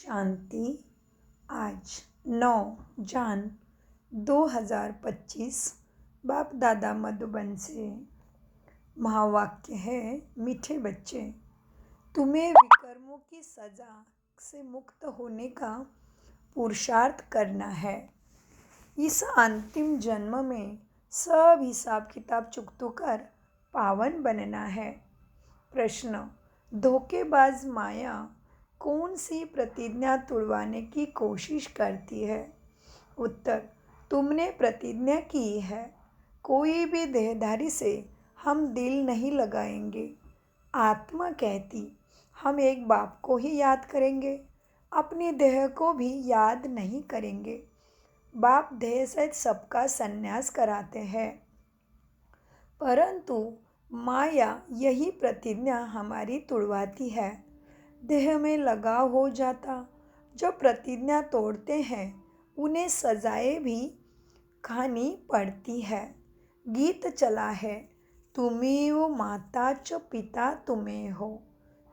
शांति। आज 9 जन 2025 बाप दादा मधुबन से महावाक्य है। मीठे बच्चे, तुम्हें विकर्मों की सजा से मुक्त होने का पुरुषार्थ करना है। इस अंतिम जन्म में सब हिसाब किताब चुकतो कर पावन बनना है। प्रश्न, धोखेबाज माया कौन सी प्रतिज्ञा तोड़वाने की कोशिश करती है? उत्तर, तुमने प्रतिज्ञा की है, कोई भी देहधारी से हम दिल नहीं लगाएंगे। आत्मा कहती, हम एक बाप को ही याद करेंगे, अपनी देह को भी याद नहीं करेंगे। बाप देह सहित सबका संन्यास कराते हैं, परंतु माया यही प्रतिज्ञा हमारी तोड़वाती है। देह में लगाव हो जाता। जो प्रतिज्ञा तोड़ते हैं उन्हें सजाएं भी खानी पड़ती है। गीत चला है, तुम्हें हो माता च पिता तुम्हें हो,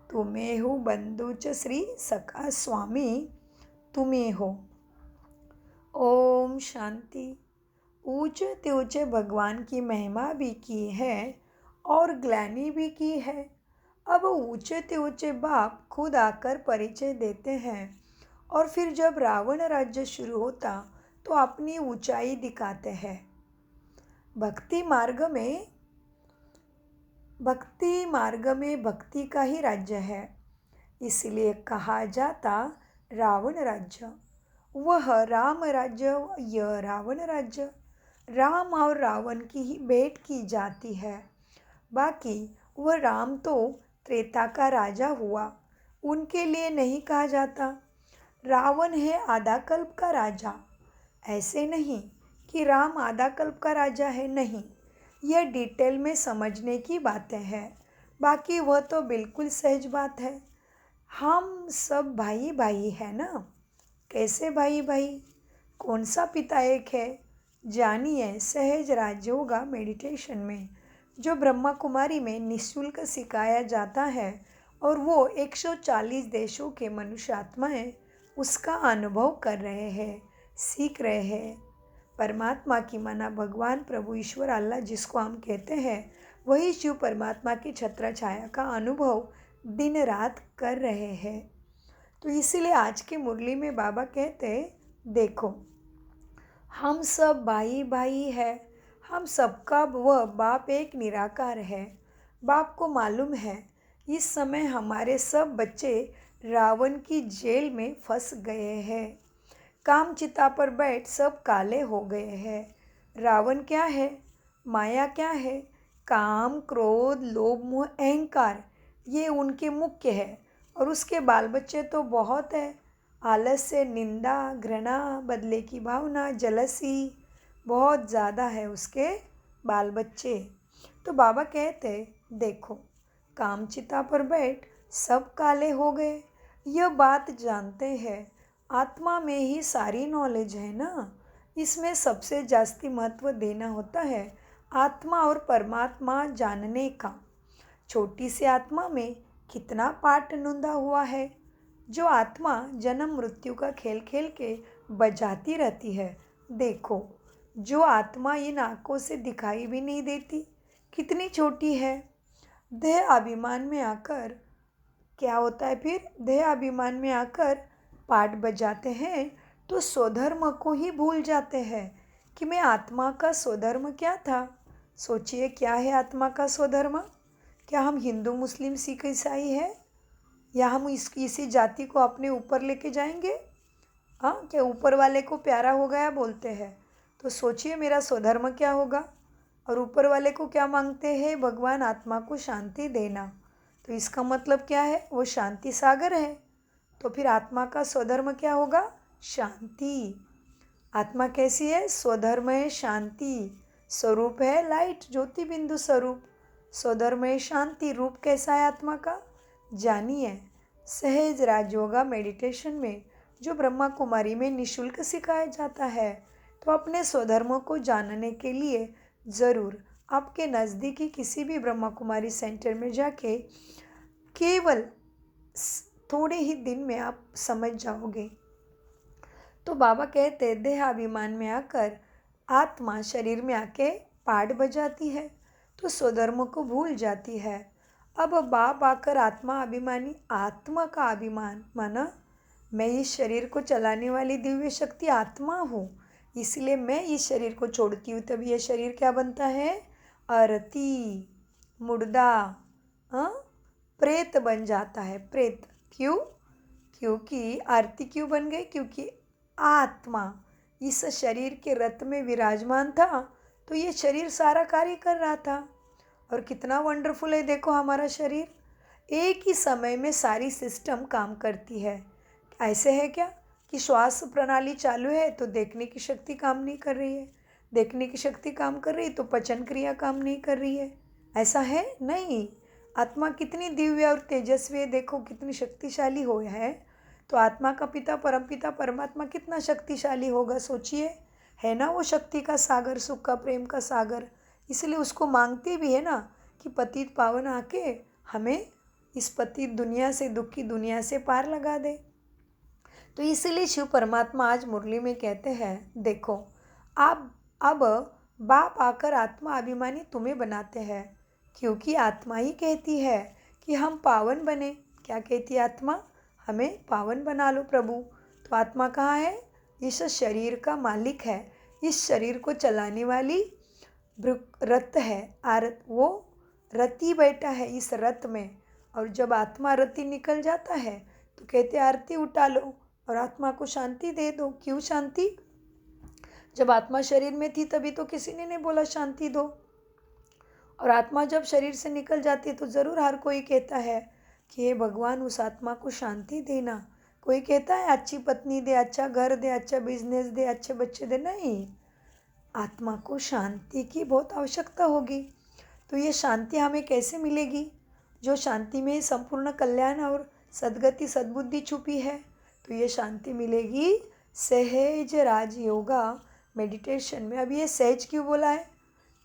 तुम्हें हो बंधु च श्री सखा स्वामी तुम्हें हो। ओम शांति। ऊंचे ऊंचे भगवान की महिमा भी की है और ग्लानि भी की है। अब ऊंचे बाप खुद आकर परिचय देते हैं और फिर जब रावण राज्य शुरू होता तो अपनी ऊंचाई दिखाते हैं। भक्ति मार्ग में भक्ति का ही राज्य है, इसलिए कहा जाता रावण राज्य। वह राम राज्य, यह रावण राज्य। राम और रावण की ही भेंट की जाती है। बाकी वह राम तो त्रेता का राजा हुआ, उनके लिए नहीं कहा जाता। रावण है आधा कल्प का राजा। ऐसे नहीं कि राम आधा कल्प का राजा है, नहीं, यह डिटेल में समझने की बातें हैं। बाकी वह तो बिल्कुल सहज बात है। हम सब भाई भाई है ना। कैसे भाई भाई? कौन सा पिता एक है? जानिए सहज राजयोगा मेडिटेशन में, जो ब्रह्मा कुमारी में निःशुल्क सिखाया जाता है और वो 140 देशों के मनुष्य आत्माएं उसका अनुभव कर रहे हैं, सीख रहे हैं। परमात्मा की माना भगवान प्रभु ईश्वर अल्लाह जिसको हम कहते हैं, वही शिव परमात्मा की छत्र छाया का अनुभव दिन रात कर रहे हैं। तो इसीलिए आज की मुरली में बाबा कहते हैं, देखो हम सब भाई भाई है। हम सबका वह बाप एक निराकार है। बाप को मालूम है इस समय हमारे सब बच्चे रावण की जेल में फंस गए हैं। काम चिता पर बैठ सब काले हो गए हैं। रावण क्या है? माया क्या है? काम, क्रोध, लोभ, मोह, अहंकार, ये उनके मुख्य है। और उसके बाल बच्चे तो बहुत है। आलस्य, निंदा, घृणा, बदले की भावना, जलसी, बहुत ज़्यादा है उसके बाल बच्चे। तो बाबा कहते, देखो कामचिता पर बैठ सब काले हो गए। यह बात जानते हैं, आत्मा में ही सारी नॉलेज है ना। इसमें सबसे जास्ती महत्व देना होता है आत्मा और परमात्मा जानने का। छोटी सी आत्मा में कितना पाठ नूंदा हुआ है। जो आत्मा जन्म मृत्यु का खेल खेल के बजाती रहती है। देखो जो आत्मा इन आँखों से दिखाई भी नहीं देती, कितनी छोटी है। देह अभिमान में आकर क्या होता है? फिर देह अभिमान में आकर पाठ बजाते हैं तो स्वधर्म को ही भूल जाते हैं कि मैं आत्मा का स्वधर्म क्या था। सोचिए क्या है आत्मा का स्वधर्म? क्या हम हिंदू, मुस्लिम, सिख, ईसाई है? या हम इसी जाति को अपने ऊपर लेके जाएंगे? हाँ, क्या ऊपर वाले को प्यारा हो गया बोलते हैं? तो सोचिए मेरा स्वधर्म क्या होगा। और ऊपर वाले को क्या मांगते हैं? भगवान आत्मा को शांति देना। तो इसका मतलब क्या है? वो शांति सागर है। तो फिर आत्मा का स्वधर्म क्या होगा? शांति। आत्मा कैसी है? स्वधर्म है शांति। स्वरूप है लाइट, ज्योति बिंदु स्वरूप। स्वधर्म है शांति। रूप कैसा है आत्मा का? जानिए सहज राजयोगा मेडिटेशन में, जो ब्रह्मा कुमारी में निःशुल्क सिखाया जाता है। तो अपने स्वधर्मों को जानने के लिए ज़रूर आपके नज़दीकी किसी भी ब्रह्मा कुमारी सेंटर में जाके केवल थोड़े ही दिन में आप समझ जाओगे। तो बाबा कहते देहाभिमान में आकर आत्मा शरीर में आके पाठ बजाती है तो स्वधर्म को भूल जाती है। अब बाप आकर आत्मा अभिमानी, आत्मा का अभिमान माना मैं इस शरीर को चलाने वाली दिव्य शक्ति आत्मा हूँ, इसलिए मैं इस शरीर को छोड़ती हूँ। तभी यह शरीर क्या बनता है? अरती, मुर्दा, हाँ, प्रेत बन जाता है। प्रेत क्यों? क्योंकि आरती क्यों बन गई? क्योंकि आत्मा इस शरीर के रथ में विराजमान था, तो ये शरीर सारा कार्य कर रहा था। और कितना वंडरफुल है देखो हमारा शरीर, एक ही समय में सारी सिस्टम काम करती है। ऐसे है क्या कि श्वास प्रणाली चालू है तो देखने की शक्ति काम नहीं कर रही है, देखने की शक्ति काम कर रही है तो पचन क्रिया काम नहीं कर रही है? ऐसा है नहीं। आत्मा कितनी दिव्य और तेजस्वी है, देखो कितनी शक्तिशाली हो है। तो आत्मा का पिता परमपिता परमात्मा कितना शक्तिशाली होगा, सोचिए। है ना वो शक्ति का सागर, सुख का, प्रेम का सागर। इसलिए उसको मांगते भी है ना कि पतित पावन आके हमें इस पतित दुनिया से, दुख की दुनिया से पार लगा दे। तो इसलिए शिव परमात्मा आज मुरली में कहते हैं देखो आप अब बाप आकर आत्मा अभिमानी तुम्हें बनाते हैं, क्योंकि आत्मा ही कहती है कि हम पावन बने। क्या कहती है आत्मा? हमें पावन बना लो प्रभु। तो आत्मा कहाँ है? इस शरीर का मालिक है, इस शरीर को चलाने वाली रथ है। वो रति बैठा है इस रथ में। और जब आत्मा रति निकल जाता है तो कहते आरती उठा लो और आत्मा को शांति दे दो। क्यों शांति? जब आत्मा शरीर में थी तभी तो किसी ने नहीं बोला शांति दो। और आत्मा जब शरीर से निकल जाती है तो ज़रूर हर कोई कहता है कि हे भगवान उस आत्मा को शांति देना। कोई कहता है अच्छी पत्नी दे, अच्छा घर दे, अच्छा बिजनेस दे, अच्छे बच्चे दे। नहीं, आत्मा को शांति की बहुत आवश्यकता होगी। तो ये शांति हमें कैसे मिलेगी? जो शांति में संपूर्ण कल्याण और सद्गति सद्बुद्धि छुपी है। तो ये शांति मिलेगी सहज राजयोगा मेडिटेशन में। अब ये सहज क्यों बोला है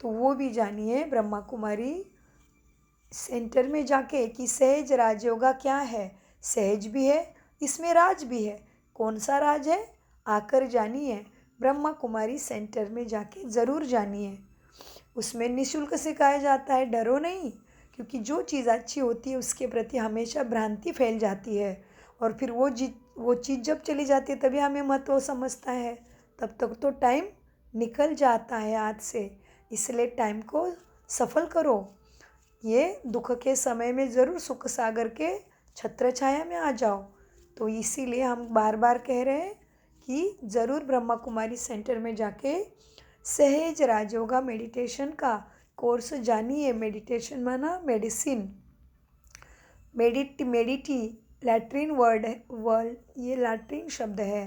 तो वो भी जानिए ब्रह्मा कुमारी सेंटर में जाके कि सहज राजयोगा क्या है। सहज भी है, इसमें राज भी है। कौन सा राज है? आकर जानिए, ब्रह्मा कुमारी सेंटर में जाके ज़रूर जानिए। उसमें निःशुल्क सिखाया जाता है, डरो नहीं। क्योंकि जो चीज़ अच्छी होती है उसके प्रति हमेशा भ्रांति फैल जाती है, और फिर वो चीज़ जब चली जाती है तभी हमें महत्व समझता है। तब तक तो टाइम निकल जाता है हाथ से। इसलिए टाइम को सफल करो। ये दुख के समय में ज़रूर सुख सागर के छत्र छाया में आ जाओ। तो इसीलिए हम बार बार कह रहे हैं कि ज़रूर ब्रह्मा कुमारी सेंटर में जाके सहज राजयोगा मेडिटेशन का कोर्स जानिए। मेडिटेशन माना मेडिसिन, मेडिटी लैट्रिन वर्ड ये लैट्रिन शब्द है।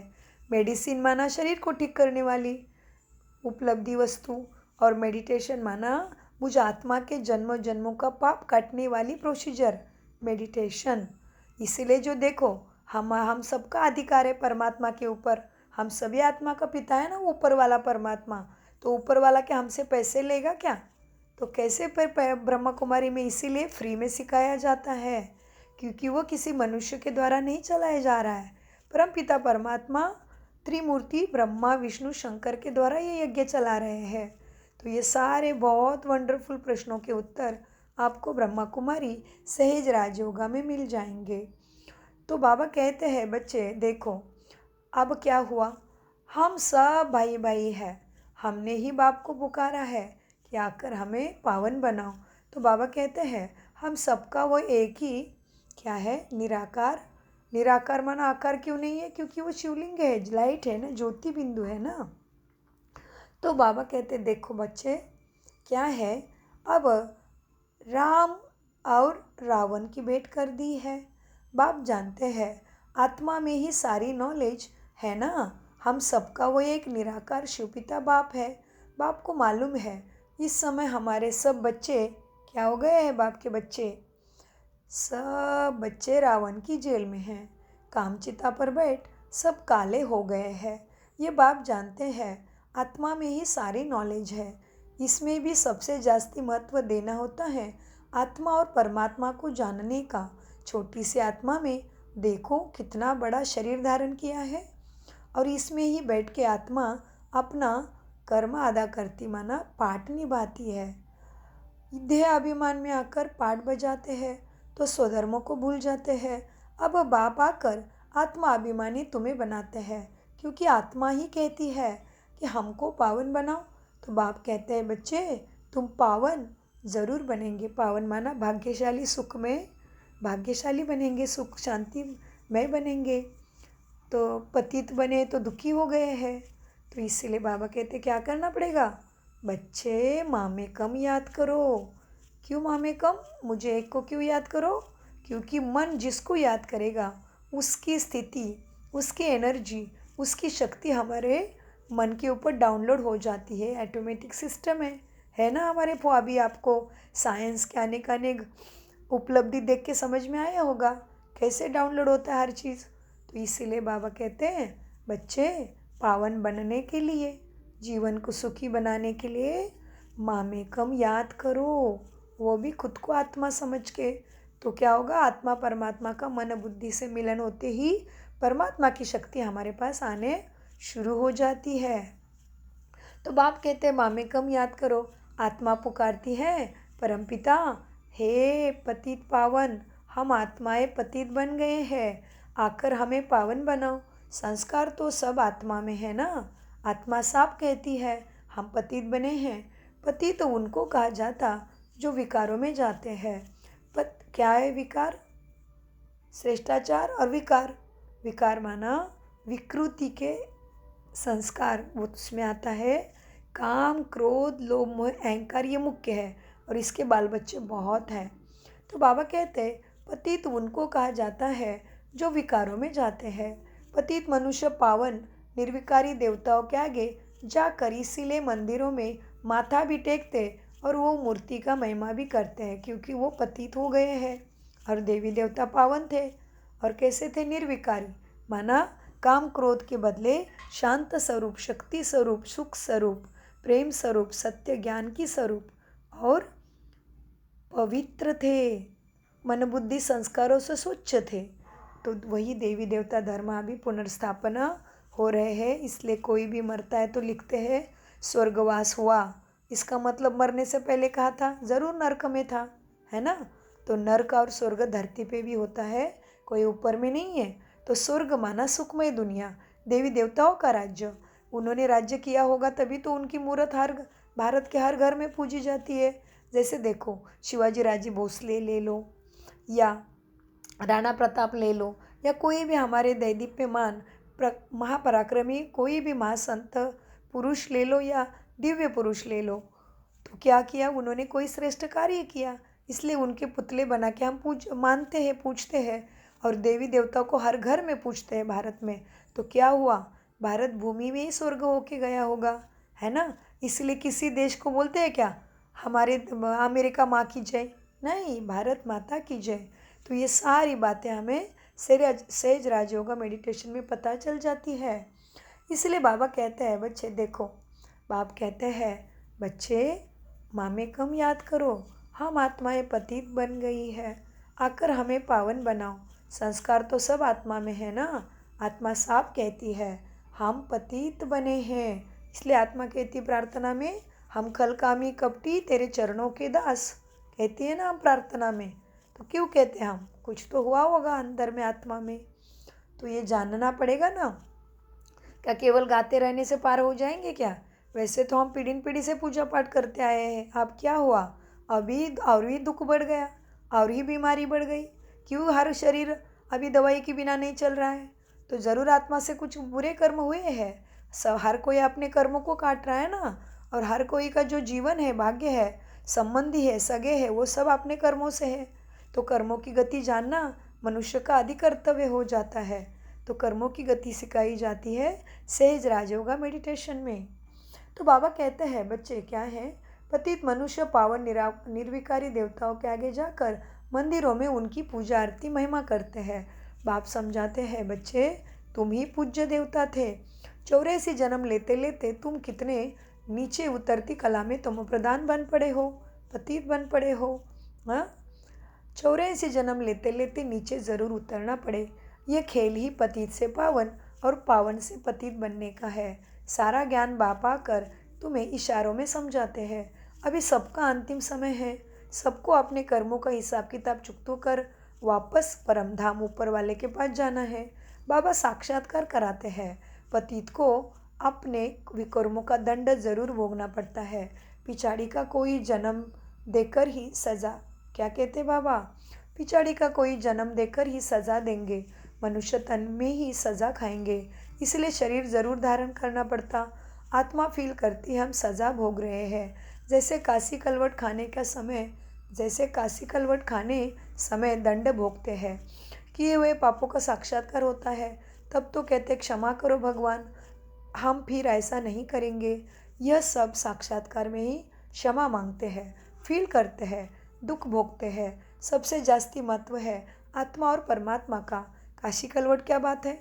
मेडिसिन माना शरीर को ठीक करने वाली उपलब्धि वस्तु, और मेडिटेशन माना मुझ आत्मा के जन्मों जन्मों का पाप काटने वाली प्रोसीजर मेडिटेशन। इसीलिए जो देखो हम सबका अधिकार है परमात्मा के ऊपर। हम सभी आत्मा का पिता है ना ऊपर वाला परमात्मा। तो ऊपर वाला क्या हमसे पैसे लेगा क्या? तो कैसे ब्रह्मा कुमारी में इसीलिए फ्री में सिखाया जाता है, क्योंकि वो किसी मनुष्य के द्वारा नहीं चलाया जा रहा है। परम पिता परमात्मा त्रिमूर्ति ब्रह्मा विष्णु शंकर के द्वारा ये यज्ञ चला रहे हैं। तो ये सारे बहुत वंडरफुल प्रश्नों के उत्तर आपको ब्रह्मा कुमारी सहज राजयोगा में मिल जाएंगे। तो बाबा कहते हैं बच्चे देखो अब क्या हुआ, हम सब भाई भाई हैं। हमने ही बाप को पुकारा है कि आकर हमें पावन बनाओ। तो बाबा कहते हैं हम सबका वो एक ही क्या है? निराकार। निराकार माना आकार क्यों नहीं है? क्योंकि वो शिवलिंग है, लाइट है ना, ज्योति बिंदु है ना। तो बाबा कहते देखो बच्चे क्या है, अब राम और रावण की भेंट कर दी है। बाप जानते हैं आत्मा में ही सारी नॉलेज है ना। हम सबका वो एक निराकार शिवपिता बाप है। बाप को मालूम है इस समय हमारे सब बच्चे क्या हो गए हैं? बाप के बच्चे सब बच्चे रावण की जेल में हैं। कामचिता पर बैठ सब काले हो गए हैं। ये बाप जानते हैं आत्मा में ही सारी नॉलेज है। इसमें भी सबसे जास्ती महत्व देना होता है आत्मा और परमात्मा को जानने का। छोटी सी आत्मा में देखो कितना बड़ा शरीर धारण किया है और इसमें ही बैठ के आत्मा अपना कर्म अदा करती माना पाठ निभाती है। देह अभिमान में आकर पाठ बजाते हैं तो स्वधर्मों को भूल जाते हैं। अब बाप आकर आत्मा अभिमानी तुम्हें बनाते हैं क्योंकि आत्मा ही कहती है कि हमको पावन बनाओ। तो बाप कहते हैं बच्चे तुम पावन ज़रूर बनेंगे। पावन माना भाग्यशाली, सुख में भाग्यशाली बनेंगे, सुख शांति में बनेंगे। तो पतित बने तो दुखी हो गए हैं। तो इसीलिए बाबा कहते क्या करना पड़ेगा, बच्चे मामे कम याद करो। क्यों मामे कम, मुझे एक को क्यों याद करो, क्योंकि मन जिसको याद करेगा उसकी स्थिति, उसकी एनर्जी, उसकी शक्ति हमारे मन के ऊपर डाउनलोड हो जाती है। ऑटोमेटिक सिस्टम है ना हमारे। वो अभी आपको साइंस के अनेक उपलब्धि देख के समझ में आया होगा कैसे डाउनलोड होता है हर चीज़। तो इसीलिए बाबा कहते हैं बच्चे पावन बनने के लिए, जीवन को सुखी बनाने के लिए मामे कम याद करो, वो भी खुद को आत्मा समझ के। तो क्या होगा, आत्मा परमात्मा का मन बुद्धि से मिलन होते ही परमात्मा की शक्ति हमारे पास आने शुरू हो जाती है। तो बाप कहते हैं मामे कम याद करो। आत्मा पुकारती है परमपिता, हे पतित पावन, हम आत्माएं पतित बन गए हैं, आकर हमें पावन बनाओ। संस्कार तो सब आत्मा में है ना। आत्मा साफ कहती है हम पतित बने हैं। पतित तो उनको कहा जाता जो विकारों में जाते हैं। क्या है विकार, श्रेष्ठाचार और विकार। विकार माना विकृति के संस्कार, वो उसमें आता है काम, क्रोध, लोभ, मोह, अहंकार, ये मुख्य है और इसके बाल बच्चे बहुत हैं। तो बाबा कहते हैं पतित उनको कहा जाता है जो विकारों में जाते हैं। पतित मनुष्य पावन निर्विकारी देवताओं के आगे जाकर इसीलिए मंदिरों में माथा भी टेकते और वो मूर्ति का महिमा भी करते हैं क्योंकि वो पतित हो गए हैं। और देवी देवता पावन थे और कैसे थे, निर्विकारी माना काम क्रोध के बदले शांत स्वरूप, शक्ति स्वरूप, सुख स्वरूप, प्रेम स्वरूप, सत्य ज्ञान की स्वरूप और पवित्र थे, मन बुद्धि संस्कारों से स्वच्छ थे। तो वही देवी देवता धर्म अभी पुनर्स्थापना हो रहे हैं। इसलिए कोई भी मरता है तो लिखते हैं स्वर्गवास हुआ। इसका मतलब मरने से पहले कहा था ज़रूर नर्क में था, है ना। तो नर्क और स्वर्ग धरती पे भी होता है, कोई ऊपर में नहीं है। तो स्वर्ग माना सुखमय दुनिया, देवी देवताओं का राज्य। उन्होंने राज्य किया होगा तभी तो उनकी मूर्त हर भारत के हर घर में पूजी जाती है। जैसे देखो शिवाजी राजे भोसले ले लो या राणा प्रताप ले लो या कोई भी हमारे दैदीप्यमान महापराक्रमी कोई भी महासंत पुरुष ले लो या दिव्य पुरुष ले लो। तो क्या किया उन्होंने, कोई श्रेष्ठ कार्य किया, इसलिए उनके पुतले बना के हम मानते हैं, पूजते हैं और देवी देवताओं को हर घर में पूजते हैं भारत में। तो क्या हुआ, भारत भूमि में ही स्वर्ग होके गया होगा, है ना। इसलिए किसी देश को बोलते हैं क्या हमारे अमेरिका माँ की जय, नहीं, भारत माता की जय। तो ये सारी बातें हमें सहज राजयोगा मेडिटेशन में पता चल जाती है। इसलिए बाबा कहते हैं बच्चे देखो, बाप कहते हैं बच्चे मामे कम याद करो, हम आत्माएं पतित बन गई है, आकर हमें पावन बनाओ। संस्कार तो सब आत्मा में है ना। आत्मा साफ कहती है हम पतित बने हैं। इसलिए आत्मा कहती प्रार्थना में हम खलकामी कपटी तेरे चरणों के दास, कहती है ना हम प्रार्थना में। तो क्यों कहते हैं हम, कुछ तो हुआ होगा अंदर में आत्मा में। तो ये जानना पड़ेगा ना। क्या केवल गाते रहने से पार हो जाएंगे क्या। वैसे तो हम पीढ़ी से पूजा पाठ करते आए हैं। अब क्या हुआ, अभी और भी दुख बढ़ गया और ही बीमारी बढ़ गई। क्यों, हर शरीर अभी दवाई के बिना नहीं चल रहा है। तो ज़रूर आत्मा से कुछ बुरे कर्म हुए हैं। सब हर कोई अपने कर्मों को काट रहा है ना। और हर कोई का जो जीवन है, भाग्य है, संबंधी है, सगे है, वो सब अपने कर्मों से है। तो कर्मों की गति जानना मनुष्य का आदि कर्तव्य हो जाता है। तो कर्मों की गति सिखाई जाती है सहज राजयोगा मेडिटेशन में। तो बाबा कहते हैं बच्चे क्या है, पतित मनुष्य पावन निर्विकारी देवताओं के आगे जाकर मंदिरों में उनकी पूजा आरती महिमा करते हैं। बाप समझाते हैं बच्चे तुम ही पूज्य देवता थे। 84 जन्म लेते लेते तुम कितने नीचे उतरती कला में तुम प्रधान बन पड़े हो, पतित बन पड़े हो। हाँ, 84 जन्म लेते लेते नीचे ज़रूर उतरना पड़े। यह खेल ही पतित से पावन और पावन से पतित बनने का है। सारा ज्ञान बाप आकर तुम्हें इशारों में समझाते हैं। अभी सबका अंतिम समय है। सबको अपने कर्मों का हिसाब किताब चुकतो कर वापस परमधाम ऊपर वाले के पास जाना है। बाबा साक्षात्कार कराते हैं। पतित को अपने विकर्मों का दंड जरूर भोगना पड़ता है। पिछाड़ी का कोई जन्म देकर ही सजा, क्या कहते बाबा, पिछाड़ी का कोई जन्म देकर ही सजा देंगे। मनुष्य तन में ही सजा खाएंगे, इसलिए शरीर जरूर धारण करना पड़ता। आत्मा फील करती हम सजा भोग रहे हैं। जैसे काशी कलवट खाने समय दंड भोगते हैं, किए हुए पापों का साक्षात्कार होता है, तब तो कहते क्षमा करो भगवान, हम फिर ऐसा नहीं करेंगे। यह सब साक्षात्कार में ही क्षमा मांगते हैं, फील करते हैं, दुख भोगते हैं। सबसे जास्ती महत्व है आत्मा और परमात्मा का। काशी कलवट क्या बात है,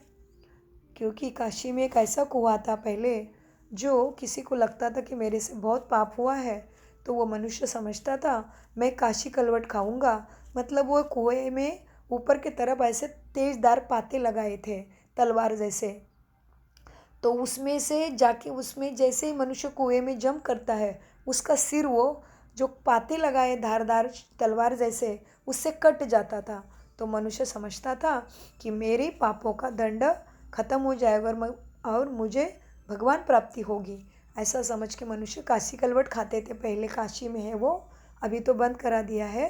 क्योंकि काशी में एक ऐसा कुआं था पहले, जो किसी को लगता था कि मेरे से बहुत पाप हुआ है, तो वो मनुष्य समझता था मैं काशी कलवट खाऊंगा। मतलब वो कुएं में ऊपर की तरफ ऐसे तेजदार पाते लगाए थे, तलवार जैसे। तो उसमें से जाके, उसमें जैसे ही मनुष्य कुएं में जंप करता है, उसका सिर वो जो पाते लगाए धारदार तलवार जैसे, उससे कट जाता था। तो मनुष्य समझता था कि मेरे पापों का दंड खत्म हो जाएगा और मुझे भगवान प्राप्ति होगी। ऐसा समझ के मनुष्य काशी कलवट खाते थे। पहले काशी में है वो, अभी तो बंद करा दिया है।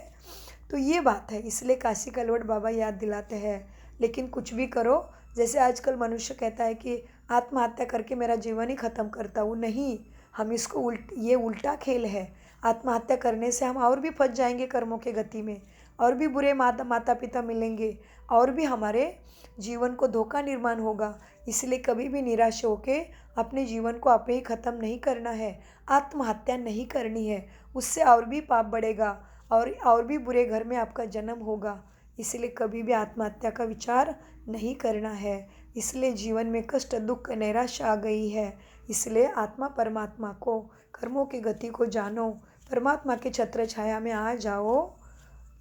तो ये बात है, इसलिए काशी कलवट बाबा याद दिलाते हैं। लेकिन कुछ भी करो, जैसे आजकल मनुष्य कहता है कि आत्महत्या करके मेरा जीवन ही ख़त्म करता हूँ, नहीं, हम इसको ये उल्टा खेल है। आत्महत्या करने से हम और भी फंस जाएंगे कर्मों के गति में, और भी बुरे माता पिता मिलेंगे, और भी हमारे जीवन को धोखा निर्माण होगा। इसलिए कभी भी निराश होके अपने जीवन को आपे ही ख़त्म नहीं करना है, आत्महत्या नहीं करनी है। उससे और भी पाप बढ़ेगा और भी बुरे घर में आपका जन्म होगा। इसलिए कभी भी आत्महत्या का विचार नहीं करना है। इसलिए जीवन में कष्ट, दुख, निराशा आ गई है। इसलिए आत्मा परमात्मा को, कर्मों की गति को जानो, परमात्मा के छत्र छाया में आ जाओ।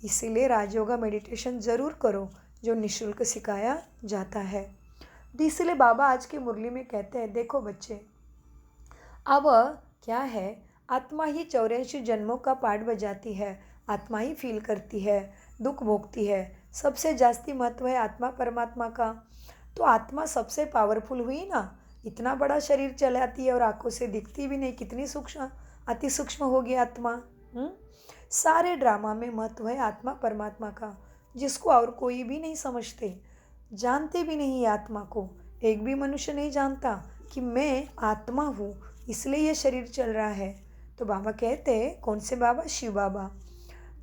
इसीलिए राजयोगा मेडिटेशन ज़रूर करो, जो निःशुल्क सिखाया जाता है। इसलिए बाबा आज की मुरली में कहते हैं, देखो बच्चे, अब क्या है, आत्मा ही 84 जन्मों का पाठ बजाती है। आत्मा ही फील करती है, दुख भोगती है। सबसे जास्ती महत्व है आत्मा परमात्मा का। तो आत्मा सबसे पावरफुल हुई ना, इतना बड़ा शरीर चलाती है और आंखों से दिखती भी नहीं, कितनी सूक्ष्म, अति सूक्ष्म होगी आत्मा। सारे ड्रामा में महत्व है आत्मा परमात्मा का, जिसको और कोई भी नहीं समझते, जानते भी नहीं आत्मा को। एक भी मनुष्य नहीं जानता कि मैं आत्मा हूँ, इसलिए ये शरीर चल रहा है। तो बाबा कहते हैं, कौन से बाबा? शिव बाबा।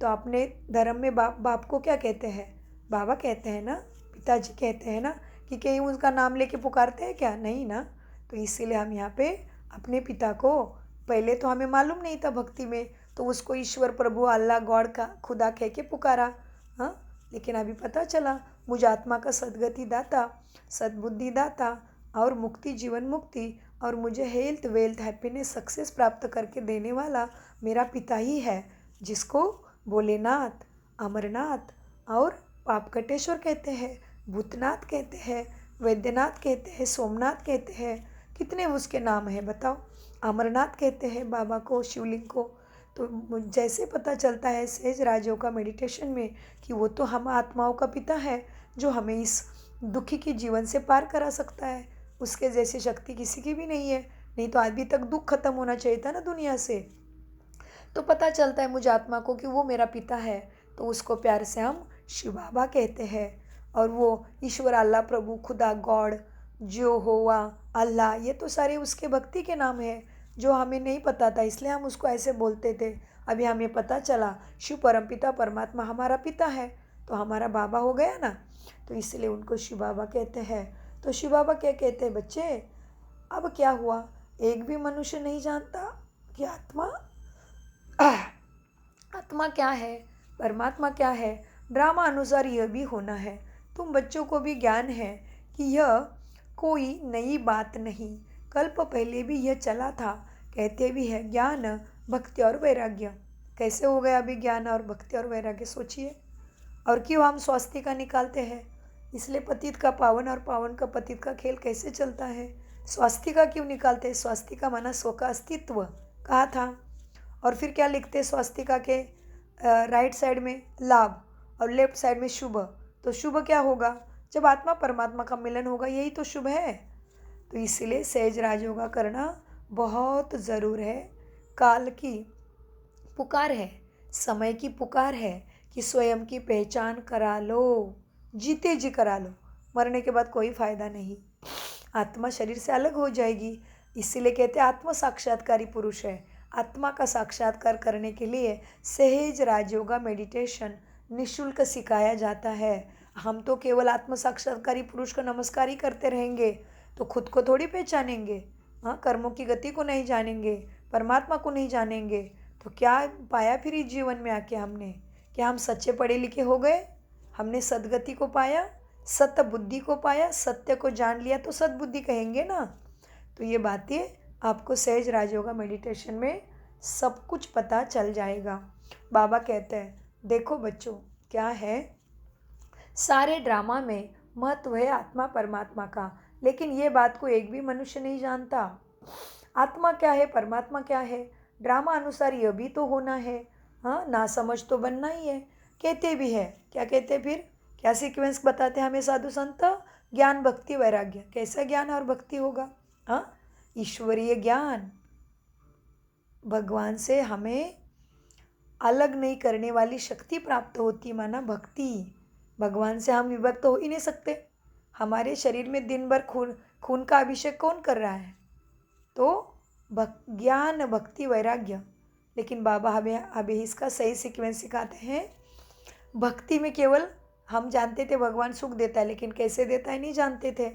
तो अपने धर्म में बाप को क्या कहते हैं? बाबा कहते हैं ना, पिताजी कहते हैं ना, कि कहीं उसका नाम लेके पुकारते हैं क्या? नहीं ना। तो इसीलिए हम यहाँ पे अपने पिता को, पहले तो हमें मालूम नहीं था भक्ति में, तो उसको ईश्वर, प्रभु, अल्लाह, गॉड का खुदा कह के पुकारा। हाँ, लेकिन अभी पता चला मुझ आत्मा का सद्गति दाता, सद्बुद्धि दाता और मुक्ति, जीवन मुक्ति, और मुझे हेल्थ, वेल्थ, हैप्पीनेस, सक्सेस प्राप्त करके देने वाला मेरा पिता ही है, जिसको भोलेनाथ, अमरनाथ और पापकटेश्वर कहते हैं, भूतनाथ कहते हैं, वैद्यनाथ कहते हैं, सोमनाथ कहते हैं। कितने उसके नाम हैं बताओ। अमरनाथ कहते हैं बाबा को, शिवलिंग को। तो जैसे पता चलता है सहज राजयोग का मेडिटेशन में कि वो तो हम आत्माओं का पिता है, जो हमें इस दुखी के जीवन से पार करा सकता है। उसके जैसी शक्ति किसी की भी नहीं है, नहीं तो अभी तक दुख खत्म होना चाहिए था ना दुनिया से। तो पता चलता है मुझ आत्मा को कि वो मेरा पिता है, तो उसको प्यार से हम शिव बाबा कहते हैं। और वो ईश्वर, अल्लाह, प्रभु, खुदा, गॉड, जो होवा, अल्लाह, ये तो सारे उसके भक्ति के नाम हैं, जो हमें नहीं पता था, इसलिए हम उसको ऐसे बोलते थे। अभी हमें पता चला शिव परमपिता परमात्मा हमारा पिता है, तो हमारा बाबा हो गया ना, तो इसलिए उनको शिव बाबा कहते हैं। तो शिव बाबा क्या कहते हैं, बच्चे, अब क्या हुआ, एक भी मनुष्य नहीं जानता कि आत्मा क्या है, परमात्मा क्या है। ड्रामा अनुसार यह भी होना है। तुम बच्चों को भी ज्ञान है कि यह कोई नई बात नहीं, कल्प पहले भी यह चला था। कहते भी है ज्ञान, भक्ति और वैराग्य। कैसे हो गया अभी ज्ञान और भक्ति और वैराग्य, सोचिए। और क्यों हम स्वास्तिका निकालते हैं? इसलिए पतित का पावन और पावन का पतित का खेल कैसे चलता है। स्वास्तिका क्यों निकालते हैं? स्वास्तिका माना स्व का अस्तित्व कहा था। और फिर क्या लिखते हैं स्वास्तिका के राइट साइड में लाभ और लेफ्ट साइड में शुभ। तो शुभ क्या होगा? जब आत्मा परमात्मा का मिलन होगा, यही तो शुभ है। तो इसीलिए सहज राजयोगा करना बहुत ज़रूर है। काल की पुकार है, समय की पुकार है कि स्वयं की पहचान करा लो, जीते जी करा लो। मरने के बाद कोई फ़ायदा नहीं, आत्मा शरीर से अलग हो जाएगी। इसीलिए कहते हैं आत्म साक्षात्कारी पुरुष है। आत्मा का साक्षात्कार करने के लिए सहज राजयोगा मेडिटेशन निःशुल्क सिखाया जाता है। हम तो केवल आत्म साक्षात्कारी पुरुष का नमस्कार ही करते रहेंगे तो खुद को थोड़ी पहचानेंगे। हाँ, कर्मों की गति को नहीं जानेंगे, परमात्मा को नहीं जानेंगे तो क्या पाया फिर इस जीवन में आके हमने? क्या हम सच्चे पढ़े लिखे हो गए? हमने सद्गति को पाया, सत्य बुद्धि को पाया, सत्य को जान लिया तो सद्बुद्धि कहेंगे ना। तो ये बातें आपको सहज राजयोगा मेडिटेशन में सब कुछ पता चल जाएगा। बाबा कहते हैं देखो बच्चों, क्या है, सारे ड्रामा में महत्व है आत्मा परमात्मा का, लेकिन ये बात को एक भी मनुष्य नहीं जानता। आत्मा क्या है, परमात्मा क्या है, ड्रामा अनुसार यह भी तो होना है। हाँ, ना समझ तो बनना ही है। कहते भी है, क्या कहते फिर, क्या सीक्वेंस बताते हैं हमें साधु संत? ज्ञान भक्ति वैराग्य। कैसा ज्ञान और भक्ति होगा? हाँ, ईश्वरीय ज्ञान, भगवान से हमें अलग नहीं करने वाली शक्ति प्राप्त होती, माना भक्ति। भगवान से हम विभक्त हो ही नहीं सकते। हमारे शरीर में दिन भर खून का अभिषेक कौन कर रहा है? तो ज्ञान भक्ति वैराग्य। लेकिन बाबा हमें अभी इसका सही सीक्वेंस सिखाते हैं। भक्ति में केवल हम जानते थे भगवान सुख देता है, लेकिन कैसे देता है नहीं जानते थे।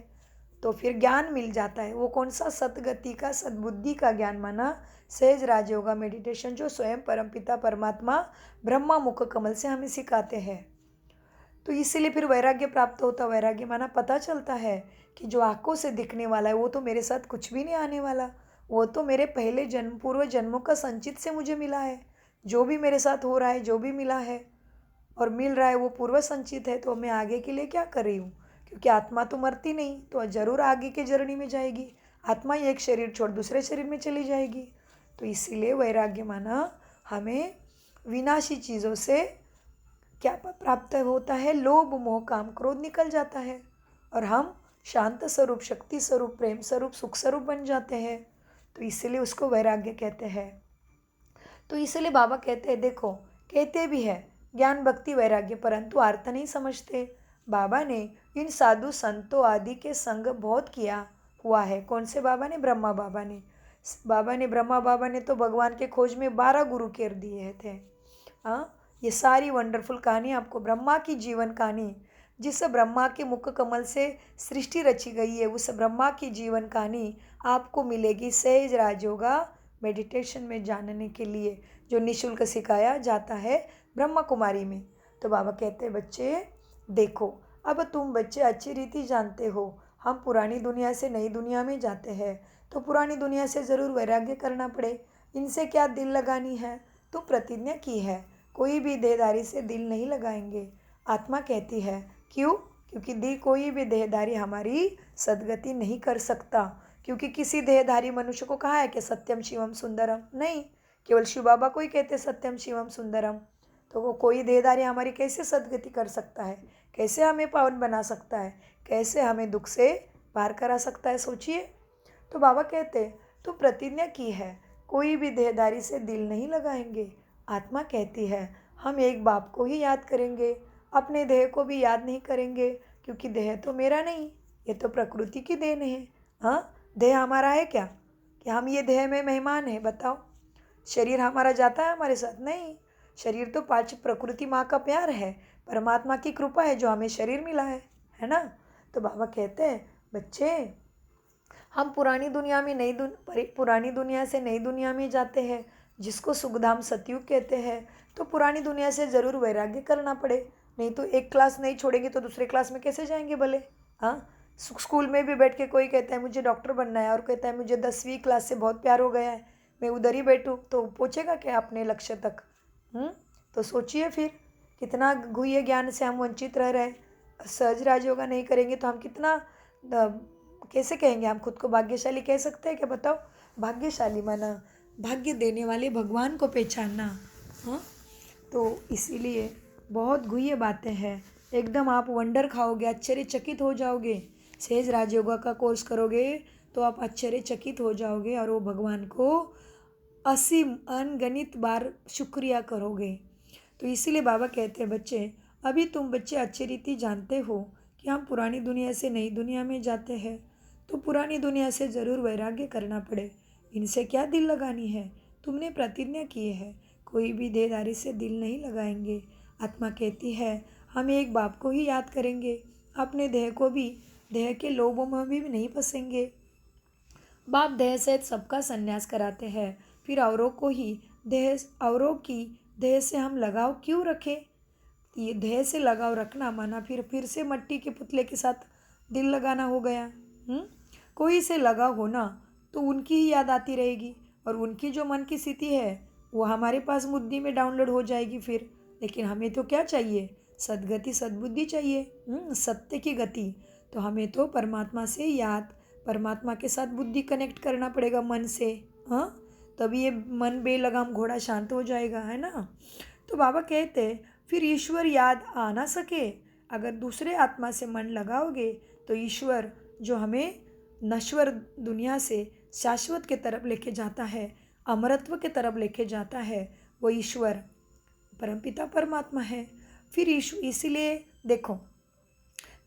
तो फिर ज्ञान मिल जाता है। वो कौन सा? सतगति का, सद्बुद्धि का ज्ञान, माना सहज राजयोगा मेडिटेशन, जो स्वयं परमपिता परमात्मा ब्रह्मा मुख कमल से हमें सिखाते हैं। तो इसीलिए फिर वैराग्य प्राप्त होता। वैराग्य माना पता चलता है कि जो आंखों से दिखने वाला है वो तो मेरे साथ कुछ भी नहीं आने वाला, वो तो मेरे पहले जन्म पूर्व जन्मों का संचित से मुझे मिला है। जो भी मेरे साथ हो रहा है, जो भी मिला है और मिल रहा है, वो पूर्व संचित है। तो मैं आगे के लिए क्या कर रही हूँ? क्योंकि आत्मा तो मरती नहीं, तो ज़रूर आगे के जर्नी में जाएगी। आत्मा एक शरीर छोड़ दूसरे शरीर में चली जाएगी। तो इसीलिए वैराग्य माना हमें विनाशी चीज़ों से क्या प्राप्त होता है? लोभ मोह काम क्रोध निकल जाता है और हम शांत स्वरूप, शक्ति स्वरूप, प्रेम स्वरूप, सुख स्वरूप बन जाते हैं। तो इसीलिए उसको वैराग्य कहते हैं। तो इसलिए बाबा कहते हैं, देखो, कहते भी है ज्ञान भक्ति वैराग्य, परंतु अर्थ नहीं समझते। बाबा ने इन साधु संतों आदि के संग बहुत किया हुआ है। कौन से बाबा ने? ब्रह्मा बाबा ने। ब्रह्मा बाबा ने तो भगवान के खोज में 12 गुरु कर दिए थे। हाँ, ये सारी वंडरफुल कहानी आपको, ब्रह्मा की जीवन कहानी, जिस ब्रह्मा के मुख कमल से सृष्टि रची गई है, उस ब्रह्मा की जीवन कहानी आपको मिलेगी सहज राजयोगा मेडिटेशन में जानने के लिए, जो निःशुल्क सिखाया जाता है ब्रह्मा कुमारी में। तो बाबा कहते हैं बच्चे देखो, अब तुम बच्चे अच्छी रीति जानते हो, हम पुरानी दुनिया से नई दुनिया में जाते हैं तो पुरानी दुनिया से ज़रूर वैराग्य करना पड़े। इनसे क्या दिल लगानी है? तो प्रतिज्ञा की है, कोई भी देहधारी से दिल नहीं लगाएंगे। आत्मा कहती है क्यों? क्योंकि कोई भी देहधारी हमारी सद्गति नहीं कर सकता। क्योंकि किसी देहधारी मनुष्य को कहा है कि सत्यम शिवम सुंदरम? नहीं, केवल शिव बाबा को ही कहते सत्यम शिवम सुंदरम। तो वो कोई देहधारी हमारी कैसे सद्गति कर सकता है? कैसे हमें पावन बना सकता है? कैसे हमें दुख से पार करा सकता है? सोचिए। तो बाबा कहते तो प्रतिज्ञा की है, कोई भी देहधारी से दिल नहीं लगाएंगे। आत्मा कहती है हम एक बाप को ही याद करेंगे, अपने देह को भी याद नहीं करेंगे, क्योंकि देह तो मेरा नहीं, ये तो प्रकृति की देन है। हाँ, देह हमारा है क्या? कि हम ये देह में मेहमान हैं? बताओ। शरीर हमारा जाता है हमारे साथ? नहीं, शरीर तो पांच प्रकृति माँ का प्यार है, परमात्मा की कृपा है जो हमें शरीर मिला है ना। तो बाबा कहते हैं बच्चे, हम पुरानी दुनिया में पुरानी दुनिया से नई दुनिया में जाते हैं, जिसको सुखधाम सतयुग कहते हैं। तो पुरानी दुनिया से ज़रूर वैराग्य करना पड़े, नहीं तो एक क्लास नहीं छोड़ेंगे तो दूसरे क्लास में कैसे जाएंगे भले? हाँ, स्कूल में भी बैठ के कोई कहता है मुझे डॉक्टर बनना है और कहता है मुझे 10वीं क्लास से बहुत प्यार हो गया है, मैं उधर ही बैठूँ, तो पहुँचेगा क्या अपने लक्ष्य तक? तो सोचिए फिर कितना गुह्य ज्ञान से हम वंचित रह रहे हैं। सहज राजयोगा नहीं करेंगे तो हम कितना कैसे कहेंगे? हम खुद को भाग्यशाली कह सकते हैं क्या बताओ? भाग्यशाली माना भाग्य देने वाले भगवान को पहचानना। हाँ, तो इसीलिए बहुत गुह्य बातें हैं। एकदम आप वंडर खाओगे, आश्चर्यचकित हो जाओगे। सहज राजयोगा का कोर्स करोगे तो आप आश्चर्यचकित हो जाओगे और वो भगवान को असीम अनगणित बार शुक्रिया करोगे। तो इसीलिए बाबा कहते हैं बच्चे, अभी तुम बच्चे अच्छी रीति जानते हो कि हम पुरानी दुनिया से नई दुनिया में जाते हैं, तो पुरानी दुनिया से ज़रूर वैराग्य करना पड़े। इनसे क्या दिल लगानी है? तुमने प्रतिज्ञा की है, कोई भी देहधारी से दिल नहीं लगाएंगे। आत्मा कहती है हम एक बाप को ही याद करेंगे, अपने देह को भी देह के लोभों में भी नहीं फंसेंगे। बाप देह सहित सबका संन्यास कराते हैं, फिर औरों की देह से हम लगाव क्यों रखें? ये देह से लगाव रखना माना फिर से मट्टी के पुतले के साथ दिल लगाना हो गया। कोई से लगाव होना तो उनकी ही याद आती रहेगी और उनकी जो मन की स्थिति है वो हमारे पास बुद्धि में डाउनलोड हो जाएगी फिर। लेकिन हमें तो क्या चाहिए? सद्गति सद्बुद्धि चाहिए, सत्य की गति। तो हमें तो परमात्मा से याद, परमात्मा के साथ बुद्धि कनेक्ट करना पड़ेगा मन से। हाँ, तभी ये मन बेलगाम घोड़ा शांत हो जाएगा, है ना? तो बाबा कहते फिर ईश्वर याद आ ना सके, अगर दूसरे आत्मा से मन लगाओगे तो ईश्वर जो हमें नश्वर दुनिया से शाश्वत के तरफ लेके जाता है, अमरत्व के तरफ लेके जाता है, वो ईश्वर परमपिता परमात्मा है। फिर इसीलिए देखो,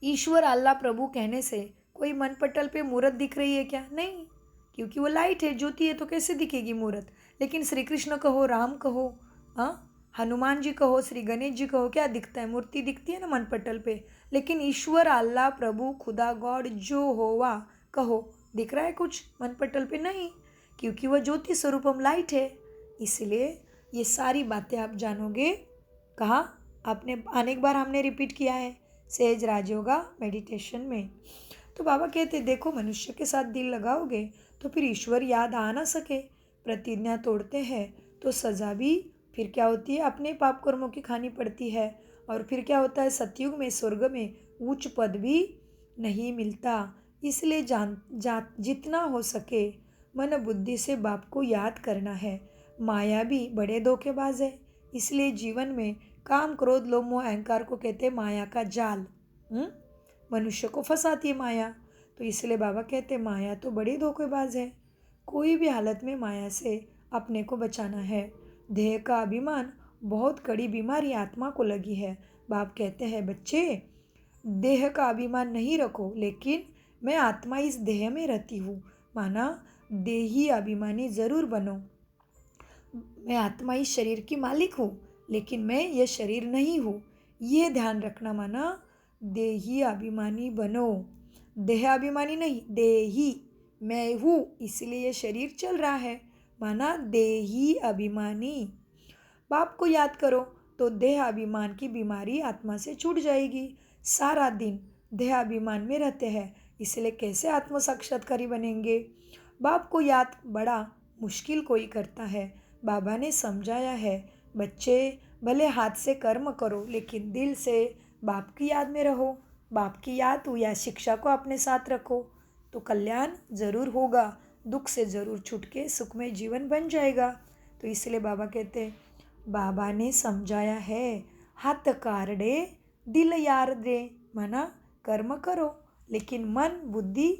ईश्वर अल्लाह प्रभु कहने से कोई मन पटल पे मूर्त दिख रही है क्या? नहीं, क्योंकि वो लाइट है, ज्योति है, तो कैसे दिखेगी मूर्त? लेकिन श्री कृष्ण कहो, राम कहो, हाँ, हनुमान जी कहो, श्री गणेश जी कहो, क्या दिखता है? मूर्ति दिखती है ना मन पटल पे। लेकिन ईश्वर अल्लाह प्रभु खुदा गॉड जो होवा कहो, दिख रहा है कुछ मन पटल पे? नहीं, क्योंकि वह ज्योति स्वरूपम लाइट है। इसलिए ये सारी बातें आप जानोगे कहाँ? आपने अनेक बार हमने रिपीट किया है सहज राजयोगा मेडिटेशन में। तो बाबा कहते देखो, मनुष्य के साथ दिल लगाओगे तो फिर ईश्वर याद आ ना सके। प्रतिज्ञा तोड़ते हैं तो सज़ा भी फिर क्या होती है? अपने पाप कर्मों की खानी पड़ती है। और फिर क्या होता है? सतयुग में स्वर्ग में उच्च पद भी नहीं मिलता। इसलिए जितना हो सके मन बुद्धि से बाप को याद करना है। माया भी बड़े धोखेबाज है, इसलिए जीवन में काम क्रोध लोभ मोह अहंकार को कहते हैं माया का जाल। मनुष्य को फंसाती है माया। तो इसलिए बाबा कहते हैं माया तो बड़ी धोखेबाज है। कोई भी हालत में माया से अपने को बचाना है। देह का अभिमान बहुत कड़ी बीमारी आत्मा को लगी है। बाप कहते हैं बच्चे, देह का अभिमान नहीं रखो, लेकिन मैं आत्मा इस देह में रहती हूँ, माना देही अभिमानी ज़रूर बनो। मैं आत्मा इस शरीर की मालिक हूँ, लेकिन मैं यह शरीर नहीं हूँ, ये ध्यान रखना। माना देही अभिमानी बनो, देह अभिमानी नहीं, देही मैं हूँ, इसलिए ये शरीर चल रहा है, माना देही अभिमानी। बाप को याद करो तो देह अभिमान की बीमारी आत्मा से छूट जाएगी। सारा दिन देह अभिमान में रहते हैं, इसलिए कैसे आत्म साक्षात्कारी बनेंगे? बाप को याद बड़ा मुश्किल कोई करता है। बाबा ने समझाया है बच्चे, भले हाथ से कर्म करो लेकिन दिल से बाप की याद में रहो। बाप की याद हो या शिक्षा को अपने साथ रखो तो कल्याण ज़रूर होगा, दुख से ज़रूर छूट के सुखमय जीवन बन जाएगा। तो इसलिए बाबा कहते बाबा ने समझाया है, हाथ कारडे दिल यार दे, माना कर्म करो लेकिन मन बुद्धि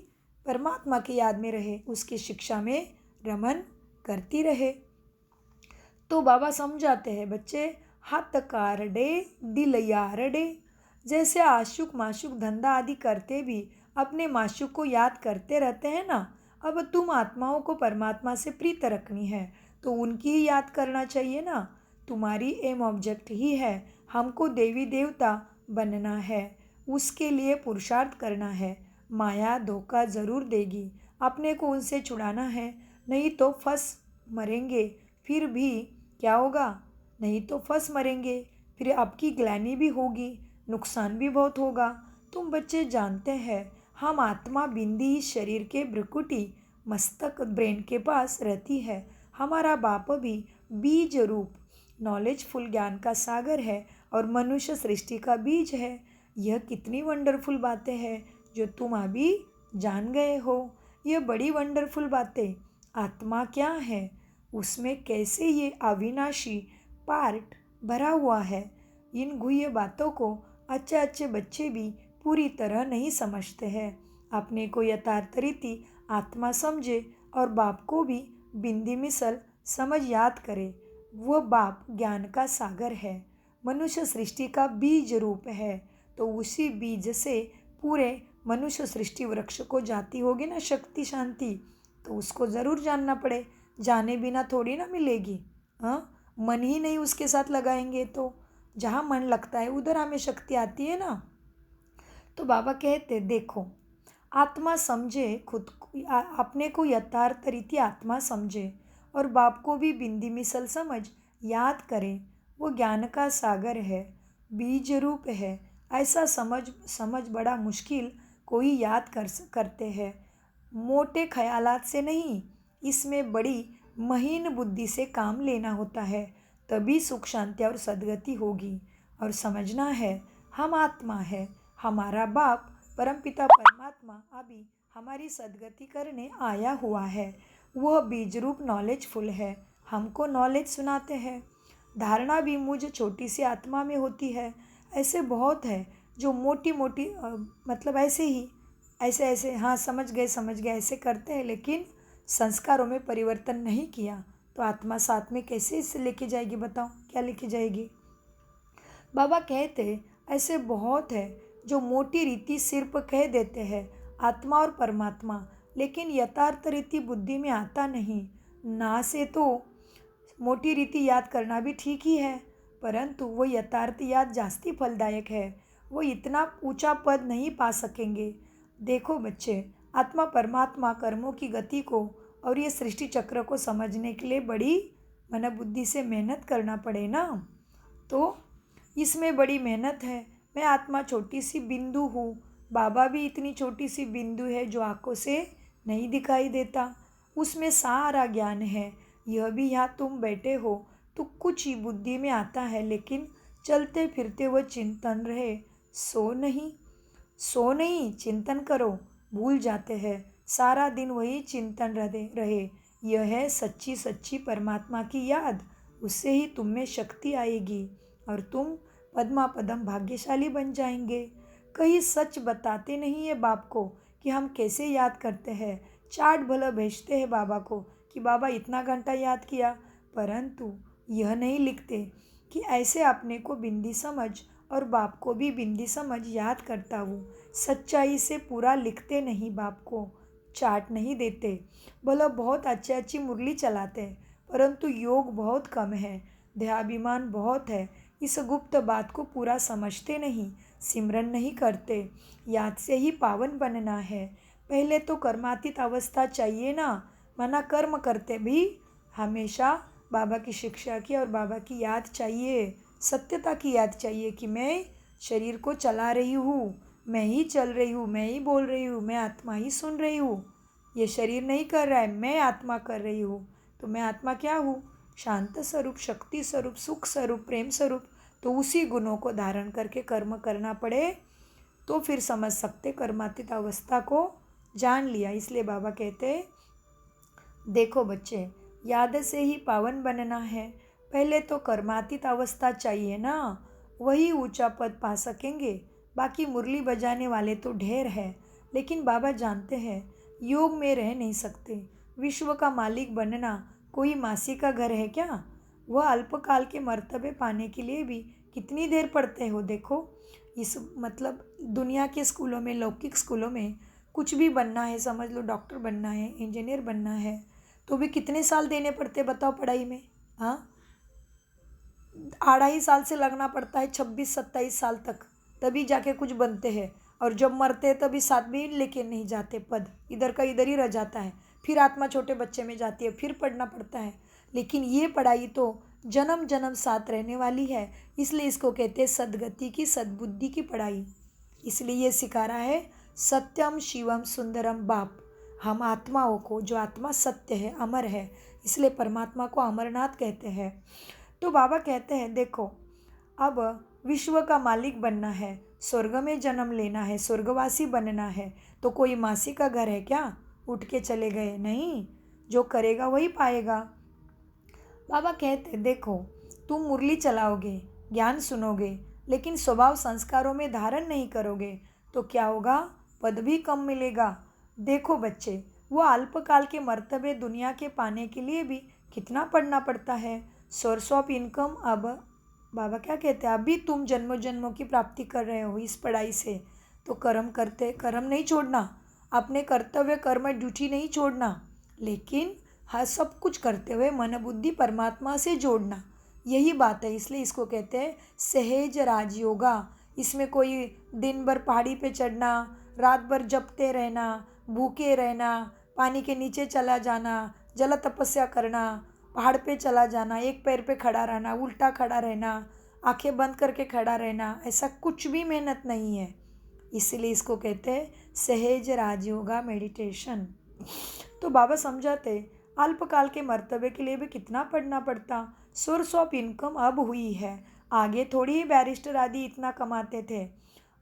परमात्मा की याद में रहे, उसकी शिक्षा में रमन करती रहे। तो बाबा समझाते हैं बच्चे, हाथ कारडे दिल यारडे। जैसे आशुक माशुक धंधा आदि करते भी अपने माशुक को याद करते रहते हैं ना, अब तुम आत्माओं को परमात्मा से प्रीत रखनी है तो उनकी ही याद करना चाहिए ना। तुम्हारी एम ऑब्जेक्ट ही है, हमको देवी देवता बनना है, उसके लिए पुरुषार्थ करना है। माया धोखा ज़रूर देगी, अपने को उनसे छुड़ाना है, नहीं तो फंस मरेंगे। फिर भी क्या होगा? नहीं तो फंस मरेंगे, फिर आपकी ग्लानि भी होगी, नुकसान भी बहुत होगा। तुम बच्चे जानते हैं हम आत्मा बिंदी इस शरीर के भ्रुकुटी मस्तक ब्रेन के पास रहती है। हमारा बाप भी बीज रूप नॉलेजफुल ज्ञान का सागर है और मनुष्य सृष्टि का बीज है। यह कितनी वंडरफुल बातें हैं जो तुम अभी जान गए हो। यह बड़ी वंडरफुल बातें। आत्मा क्या है, उसमें कैसे ये अविनाशी पार्ट भरा हुआ है। इन गुह्य बातों को अच्छे अच्छे बच्चे भी पूरी तरह नहीं समझते हैं। अपने को यथार्थ रीति आत्मा समझे और बाप को भी बिंदी मिसल समझ याद करे। वह बाप ज्ञान का सागर है, मनुष्य सृष्टि का बीज रूप है। तो उसी बीज से पूरे मनुष्य सृष्टि वृक्ष को जाती होगी ना शक्ति शांति, तो उसको ज़रूर जानना पड़े। जाने बिना थोड़ी ना मिलेगी। हाँ, मन ही नहीं उसके साथ लगाएंगे तो जहाँ मन लगता है उधर हमें शक्ति आती है ना। तो बाबा कहते देखो, आत्मा समझे खुद को, अपने को यथार्थ रीति आत्मा समझे और बाप को भी बिंदी मिसल समझ याद करे। वो ज्ञान का सागर है, बीज रूप है। ऐसा समझ बड़ा मुश्किल कोई याद करते हैं। मोटे ख्यालात से नहीं, इसमें बड़ी महीन बुद्धि से काम लेना होता है, तभी सुख शांति और सद्गति होगी। और समझना है हम आत्मा है, हमारा बाप परमपिता परमात्मा अभी हमारी सद्गति करने आया हुआ है। वह बीज रूप नॉलेजफुल है, हमको नॉलेज सुनाते हैं। धारणा भी मुझ छोटी सी आत्मा में होती है। ऐसे बहुत है जो मोटी मोटी मतलब ऐसे ही ऐसे हाँ समझ गए ऐसे करते हैं, लेकिन संस्कारों में परिवर्तन नहीं किया तो आत्मा साथ में कैसे इसे लेके जाएगी। बताओ क्या लेके जाएगी। बाबा कहते ऐसे बहुत है जो मोटी रीति सिर पर कह देते हैं आत्मा और परमात्मा, लेकिन यथार्थ रीति बुद्धि में आता नहीं। ना से तो मोटी रीति याद करना भी ठीक ही है, परंतु वो यथार्थ याद जास्ती फलदायक है। वो इतना ऊंचा पद नहीं पा सकेंगे। देखो बच्चे, आत्मा परमात्मा कर्मों की गति को और ये सृष्टि चक्र को समझने के लिए बड़ी मन बुद्धि से मेहनत करना पड़े ना। तो इसमें बड़ी मेहनत है। मैं आत्मा छोटी सी बिंदु हूँ, बाबा भी इतनी छोटी सी बिंदु है जो आंखों से नहीं दिखाई देता। उसमें सारा ज्ञान है। यह भी यहाँ तुम बैठे हो तो कुछ ही बुद्धि में आता है, लेकिन चलते फिरते वह चिंतन रहे। सो नहीं चिंतन करो, भूल जाते हैं। सारा दिन वही चिंतन रहे। यह है सच्ची सच्ची परमात्मा की याद। उससे ही तुम में शक्ति आएगी और तुम पद्मा पदम भाग्यशाली बन जाएंगे। कहीं सच बताते नहीं है बाप को कि हम कैसे याद करते हैं। चार्ट भला भेजते हैं बाबा को कि बाबा इतना घंटा याद किया, परंतु यह नहीं लिखते कि ऐसे अपने को बिंदी समझ और बाप को भी बिंदी समझ याद करता हूँ। सच्चाई से पूरा लिखते नहीं, बाप को चार्ट नहीं देते। भला बहुत अच्छी मुरली चलाते हैं, परंतु योग बहुत कम है, देहाभिमान बहुत है। इस गुप्त बात को पूरा समझते नहीं, सिमरन नहीं करते। याद से ही पावन बनना है। पहले तो कर्मातीत अवस्था चाहिए ना, मना कर्म करते भी हमेशा बाबा की शिक्षा की और बाबा की याद चाहिए, सत्यता की याद चाहिए कि मैं शरीर को चला रही हूँ, मैं ही चल रही हूँ, मैं ही बोल रही हूँ, मैं आत्मा ही सुन रही हूँ। ये शरीर नहीं कर रहा है, मैं आत्मा कर रही हूँ। तो मैं आत्मा क्या हूँ? शांत स्वरूप, शक्ति स्वरूप, सुख स्वरूप, प्रेम स्वरूप। तो उसी गुणों को धारण करके कर्म करना पड़े तो फिर समझ सकते कर्मातीत अवस्था को जान लिया। इसलिए बाबा कहते देखो बच्चे, याद से ही पावन बनना है। पहले तो कर्मातीत अवस्था चाहिए ना, वही ऊंचा पद पा सकेंगे। बाकी मुरली बजाने वाले तो ढेर है, लेकिन बाबा जानते हैं योग में रह नहीं सकते। विश्व का मालिक बनना कोई मासी का घर है क्या? वह अल्पकाल के मर्तबे पाने के लिए भी कितनी देर पढ़ते हो। देखो, इस मतलब दुनिया के स्कूलों में, लौकिक स्कूलों में कुछ भी बनना है, समझ लो डॉक्टर बनना है, इंजीनियर बनना है, तो भी कितने साल देने पड़ते बताओ पढ़ाई में। हाँ, 2.5 साल से लगना पड़ता है, 26-27 साल तक, तभी जाके कुछ बनते हैं। और जब मरते हैं तभी साथ भी लेके नहीं जाते, पद इधर का इधर ही रह जाता है। फिर आत्मा छोटे बच्चे में जाती है, फिर पढ़ना पड़ता है। लेकिन ये पढ़ाई तो जन्म जन्म साथ रहने वाली है, इसलिए इसको कहते हैं सद्गति की, सद्बुद्धि की पढ़ाई। इसलिए ये सिखा रहा है सत्यम शिवम सुंदरम बाप। हम आत्माओं को, जो आत्मा सत्य है, अमर है, इसलिए परमात्मा को अमरनाथ कहते हैं। तो बाबा कहते हैं देखो, अब विश्व का मालिक बनना है, स्वर्ग में जन्म लेना है, स्वर्गवासी बनना है, तो कोई मासी का घर है क्या उठ के चले गए? नहीं, जो करेगा वही पाएगा। बाबा कहते देखो, तुम मुरली चलाओगे, ज्ञान सुनोगे, लेकिन स्वभाव संस्कारों में धारण नहीं करोगे तो क्या होगा? पद भी कम मिलेगा। देखो बच्चे, वो अल्पकाल के मर्तबे दुनिया के पाने के लिए भी कितना पढ़ना पड़ता है। सोर्स ऑफ इनकम अब बाबा क्या कहते हैं, अभी तुम जन्मों जन्मों की प्राप्ति कर रहे हो इस पढ़ाई से, तो कर्म नहीं छोड़ना, अपने कर्तव्य कर्म ड्यूटी नहीं छोड़ना, लेकिन हर सब कुछ करते हुए मन बुद्धि परमात्मा से जोड़ना, यही बात है। इसलिए इसको कहते हैं सहज राजयोगा। इसमें कोई दिन भर पहाड़ी पे चढ़ना, रात भर जपते रहना, भूखे रहना, पानी के नीचे चला जाना, जल तपस्या करना, पहाड़ पे चला जाना, एक पैर पे खड़ा रहना, उल्टा खड़ा रहना, आंखें बंद करके खड़ा रहना, ऐसा कुछ भी मेहनत नहीं है। इसलिए इसको कहते हैं सहज राजयोगा मेडिटेशन। तो बाबा समझाते अल्पकाल के मर्तबे के लिए भी कितना पढ़ना पड़ता। सोर्स ऑफ इनकम अब हुई है, आगे थोड़ी ही बैरिस्टर आदि इतना कमाते थे,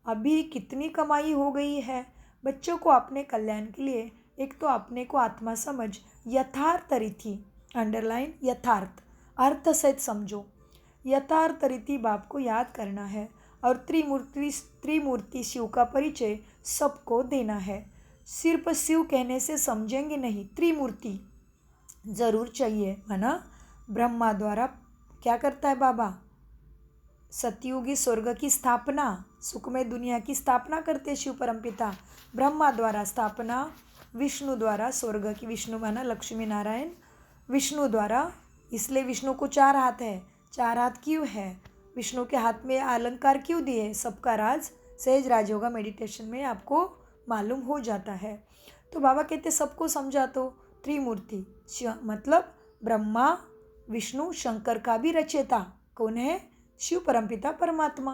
अभी कितनी कमाई हो गई है। बच्चों को अपने कल्याण के लिए एक तो अपने को आत्मा समझ यथार्थ रीति, अंडरलाइन यथार्थ, अर्थ सहित समझो। यथार्थ रीति बाप को याद करना है और त्रिमूर्ति शिव का परिचय सबको देना है। सिर्फ शिव कहने से समझेंगे नहीं, त्रिमूर्ति जरूर चाहिए, है ना। ब्रह्मा द्वारा क्या करता है बाबा? सतयुगी स्वर्ग की स्थापना, सुखमय दुनिया की स्थापना करते शिव परमपिता। ब्रह्मा द्वारा स्थापना, विष्णु द्वारा स्वर्ग की, विष्णु माना लक्ष्मी नारायण, विष्णु द्वारा, इसलिए विष्णु को 4 हाथ है। 4 हाथ क्यों है? विष्णु के हाथ में अलंकार क्यों दिए? सबका राज सहज राजयोगा मेडिटेशन में आपको मालूम हो जाता है। तो बाबा कहते सबको समझा तो त्रिमूर्ति मतलब ब्रह्मा विष्णु शंकर का भी रचयिता कौन है? शिव परमपिता परमात्मा।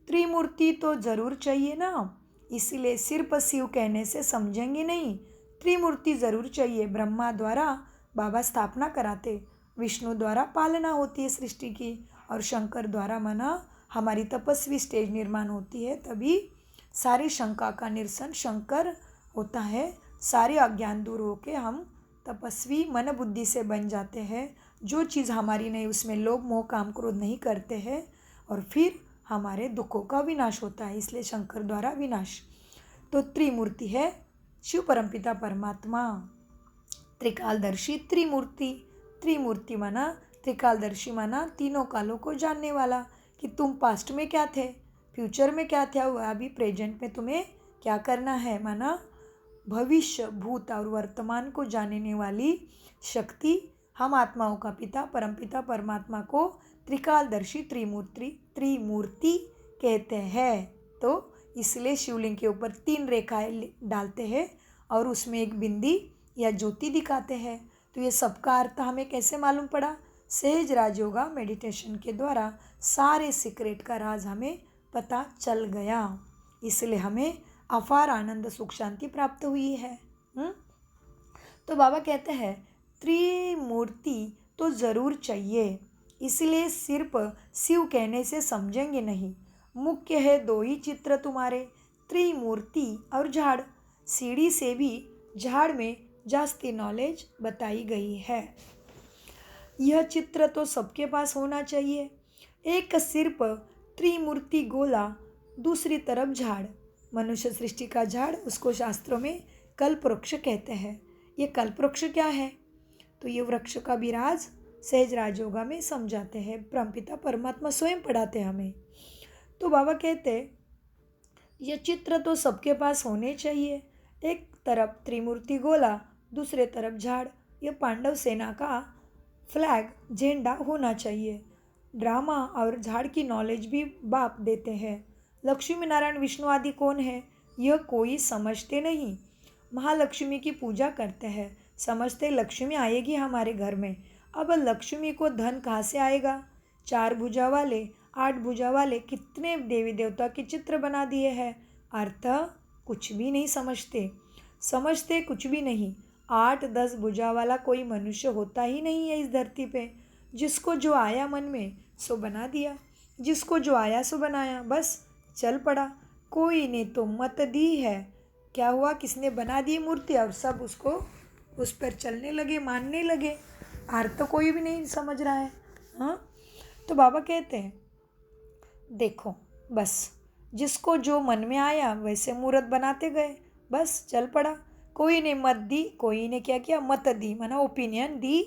त्रिमूर्ति तो जरूर चाहिए ना, इसीलिए सिर्फ शिव कहने से समझेंगे नहीं, त्रिमूर्ति जरूर चाहिए। ब्रह्मा द्वारा बाबा स्थापना कराते, विष्णु द्वारा पालना होती है सृष्टि की, और शंकर द्वारा मना हमारी तपस्वी स्टेज निर्माण होती है, तभी सारी शंका का निरसन शंकर होता है। सारे अज्ञान दूर होके हम तपस्वी मन बुद्धि से बन जाते हैं। जो चीज़ हमारी नहीं उसमें लोभ मोह काम क्रोध नहीं करते हैं, और फिर हमारे दुखों का विनाश होता है, इसलिए शंकर द्वारा विनाश। तो त्रिमूर्ति है शिव परमपिता परमात्मा। त्रिकालदर्शी त्रिमूर्ति, त्रिमूर्ति माना त्रिकालदर्शी माना तीनों कालों को जानने वाला, कि तुम पास्ट में क्या थे, फ्यूचर में क्या थे, अभी प्रेजेंट में तुम्हें क्या करना है, माना भविष्य भूत और वर्तमान को जानने वाली शक्ति हम आत्माओं का पिता परमपिता परमात्मा को त्रिकालदर्शी त्रिमूर्ति कहते हैं। तो इसलिए शिवलिंग के ऊपर 3 रेखाएं डालते हैं और उसमें एक बिंदी या ज्योति दिखाते हैं। तो ये सबका अर्थ हमें कैसे मालूम पड़ा? सहज राजयोगा मेडिटेशन के द्वारा सारे सीक्रेट का राज हमें पता चल गया, इसलिए हमें अपार आनंद सुख शांति प्राप्त हुई है। तो बाबा कहते हैं त्रिमूर्ति तो ज़रूर चाहिए, इसलिए सिर्फ शिव कहने से समझेंगे नहीं। मुख्य है 2 ही चित्र तुम्हारे, त्रिमूर्ति और झाड़। सीढ़ी से भी झाड़ में जास्ती नॉलेज बताई गई है। यह चित्र तो सबके पास होना चाहिए। एक सिर्फ त्रिमूर्ति गोला, दूसरी तरफ झाड़, मनुष्य सृष्टि का झाड़, उसको शास्त्रों में कल्प वृक्ष कहते हैं। ये कल्प वृक्ष क्या है? तो ये वृक्ष का भी राज सहज राजयोगा में समझाते हैं, परमपिता परमात्मा स्वयं पढ़ाते हमें। तो बाबा कहते ये चित्र तो सबके पास होने चाहिए। एक तरफ त्रिमूर्ति गोला, दूसरे तरफ झाड़, ये पांडव सेना का फ्लैग झंडा होना चाहिए। ड्रामा और झाड़ की नॉलेज भी बाप देते हैं। लक्ष्मी नारायण विष्णु आदि कौन है यह कोई समझते नहीं। महालक्ष्मी की पूजा करते हैं, समझते लक्ष्मी आएगी हमारे घर में। अब लक्ष्मी को धन कहाँ से आएगा? 4 भुजा वाले 8 भुजा वाले कितने देवी देवता के चित्र बना दिए हैं, अर्थ कुछ भी नहीं समझते कुछ भी नहीं। 8-10 भुजा वाला कोई मनुष्य होता ही नहीं है इस धरती पे, जिसको जो आया मन में सो बना दिया। जिसको जो आया सो बनाया, बस चल पड़ा। कोई ने तो मत दी है, क्या हुआ, किसने बना दी मूर्ति और सब उसको उस पर चलने लगे, मानने लगे। अर्थ तो कोई भी नहीं समझ रहा है। हाँ, तो बाबा कहते हैं देखो, बस जिसको जो मन में आया वैसे मूर्त बनाते गए, बस चल पड़ा। कोई ने मत दी, कोई ने क्या किया, मत दी माना ओपिनियन दी,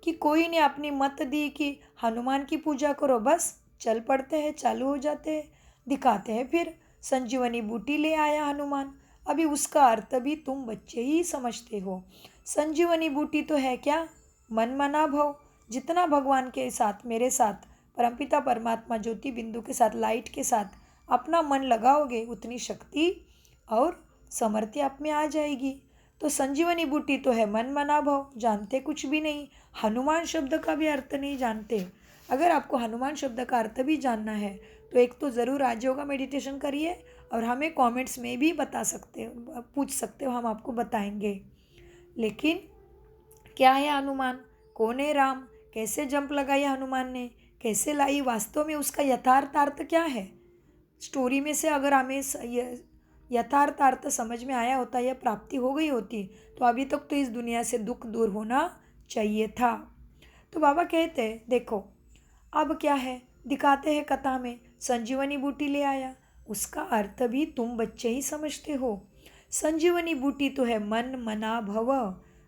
कि कोई ने अपनी मत दी कि हनुमान की पूजा करो, बस चल पड़ते हैं, चालू हो जाते हैं, दिखाते हैं। फिर संजीवनी बूटी ले आया हनुमान। अभी उसका अर्थ भी तुम बच्चे ही समझते हो। संजीवनी बूटी तो है क्या, मन मना भव। जितना भगवान के साथ, मेरे साथ, परमपिता परमात्मा ज्योति बिंदु के साथ, लाइट के साथ अपना मन लगाओगे, उतनी शक्ति और समर्थ्य आप में आ जाएगी। तो संजीवनी बूटी तो है मन मना भव, जानते कुछ भी नहीं, हनुमान शब्द का भी अर्थ नहीं जानते। अगर आपको हनुमान शब्द का अर्थ भी जानना है तो एक तो ज़रूर राजयोगा मेडिटेशन करिए, और हमें कमेंट्स में भी बता सकते हो, पूछ सकते हो, हम आपको बताएंगे। लेकिन क्या है हनुमान, कौन है राम, कैसे जंप लगाया हनुमान ने, कैसे लाई, वास्तव में उसका यथार्थ अर्थ क्या है। स्टोरी में से अगर हमें यथार्थ अर्थ समझ में आया होता या प्राप्ति हो गई होती तो अभी तक तो इस दुनिया से दुख दूर होना चाहिए था। तो बाबा कहते हैं देखो, अब क्या है, दिखाते हैं कथा में, संजीवनी बूटी ले आया, उसका अर्थ भी तुम बच्चे ही समझते हो। संजीवनी बूटी तो है मन मना भव,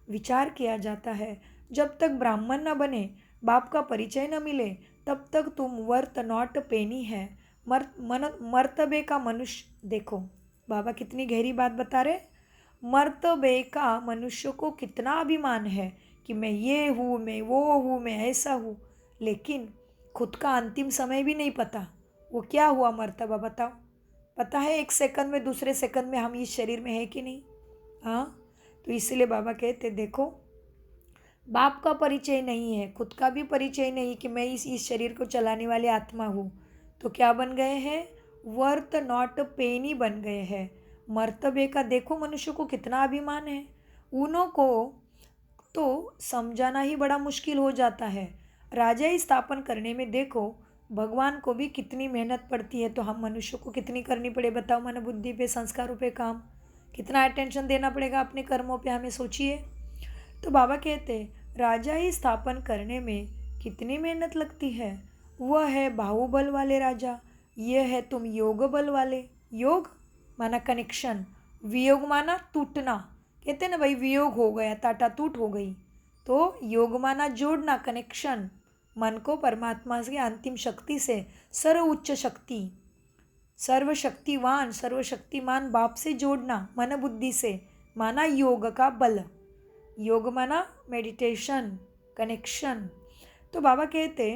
विचार किया जाता है। जब तक ब्राह्मण न बने, बाप का परिचय न मिले, तब तक तुम वर्थ नॉट पेनी है, मर्तबे का मनुष्य। देखो बाबा कितनी गहरी बात बता रहे। मर्तबे का मनुष्य को कितना अभिमान है कि मैं ये हूँ, मैं वो हूँ, मैं ऐसा हूँ, लेकिन खुद का अंतिम समय भी नहीं पता वो क्या हुआ मर्तबा, बताओ। पता है एक सेकंड में, दूसरे सेकंड में हम इस शरीर में है कि नहीं। हाँ, तो इसलिए बाबा कहते देखो, बाप का परिचय नहीं है, खुद का भी परिचय नहीं कि मैं इस शरीर को चलाने वाली आत्मा हूँ, तो क्या बन गए हैं, वर्थ नॉट पेनी बन गए हैं। मर्तबे का देखो मनुष्य को कितना अभिमान है, उन्हों को तो समझाना ही बड़ा मुश्किल हो जाता है। राजा ही स्थापन करने में देखो भगवान को भी कितनी मेहनत पड़ती है, तो हम मनुष्य को कितनी करनी पड़े, बताओ। मन बुद्धि पे, संस्कारों पे काम, कितना अटेंशन देना पड़ेगा अपने कर्मों पे, हमें सोचिए। तो बाबा कहते राजा ही स्थापन करने में कितनी मेहनत लगती है। वह है बाहुबल वाले राजा, यह है तुम योग बल वाले। योग माना कनेक्शन, वियोग माना टूटना। कहते हैं ना भाई, वियोग हो गया, टाटा टूट हो गई, तो योग माना जोड़ना, कनेक्शन, मन को परमात्मा की अंतिम शक्ति से, सर्व उच्च शक्ति, सर्वशक्तिवान सर्वशक्तिमान बाप से जोड़ना, मन बुद्धि से, माना योग का बल। योग माना मेडिटेशन, कनेक्शन। तो बाबा कहते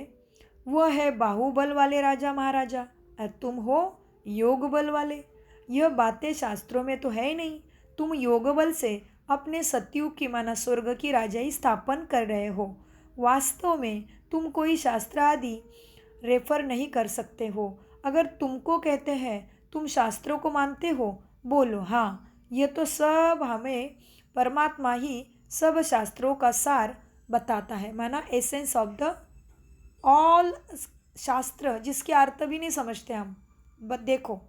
वह है बाहुबल वाले राजा महाराजा, और तुम हो योग बल वाले। यह बातें शास्त्रों में तो है ही नहीं, तुम योग बल से अपने सतयुग की माना स्वर्ग की राजाई स्थापन कर रहे हो। वास्तव में तुम कोई शास्त्र आदि रेफर नहीं कर सकते हो। अगर तुमको कहते हैं तुम शास्त्रों को मानते हो, बोलो हाँ, यह तो सब हमें परमात्मा ही सब शास्त्रों का सार बताता है, माना एसेंस ऑफ द ऑल शास्त्र, जिसके अर्थ भी नहीं समझते हम। बट देखो,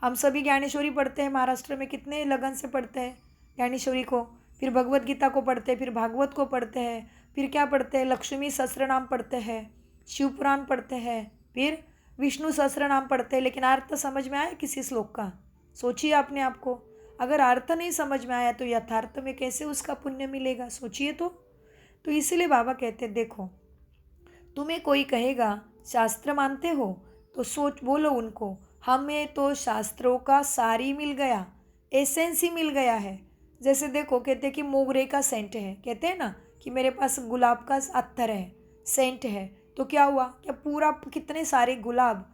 हम सभी ज्ञानेश्वरी पढ़ते हैं, महाराष्ट्र में कितने लगन से पढ़ते हैं ज्ञानेश्वरी को, फिर भगवत गीता को पढ़ते हैं, फिर भागवत को पढ़ते हैं, फिर क्या पढ़ते हैं, लक्ष्मी सहस्त्रनाम पढ़ते हैं, शिव पुराण पढ़ते हैं, फिर विष्णु सहस्त्रनाम पढ़ते हैं, लेकिन अर्थ समझ में आया किसी श्लोक का, सोचिए अपने आप को। अगर अर्थ नहीं समझ में आया तो यथार्थ में कैसे उसका पुण्य मिलेगा, सोचिए। तो इसीलिए बाबा कहते देखो, तुम्हें कोई कहेगा शास्त्र मानते हो, तो सोच बोलो उनको, हमें तो शास्त्रों का सार ही मिल गया, एसेंस ही मिल गया है। जैसे देखो, कहते कि मोगरे का सेंट है, कहते हैं ना कि मेरे पास गुलाब का अत्तर है, सेंट है, तो क्या हुआ, क्या पूरा कितने सारे गुलाब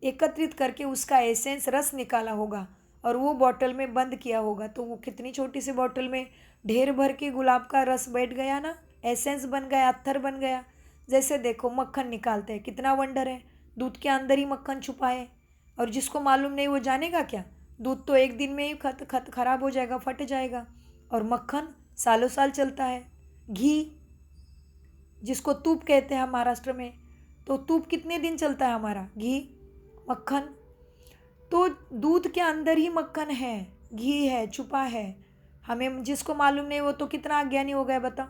एकत्रित करके उसका एसेंस रस निकाला होगा और वो बॉटल में बंद किया होगा, तो वो कितनी छोटी सी बॉटल में ढेर भर के गुलाब का रस बैठ गया ना, एसेंस बन गया, अत्तर बन गया। जैसे देखो मक्खन निकालते हैं, कितना वंडर है, दूध के अंदर ही मक्खन छुपा है, और जिसको मालूम नहीं वो जानेगा क्या, दूध तो एक दिन में ही खराब हो जाएगा, फट जाएगा, और मक्खन सालों साल चलता है। घी जिसको तूप कहते हैं हम महाराष्ट्र में, तो तुप कितने दिन चलता है हमारा? घी, मक्खन, तो दूध के अंदर ही मक्खन है, घी है, छुपा है। हमें जिसको मालूम नहीं वो तो कितना अज्ञानी हो गया बता।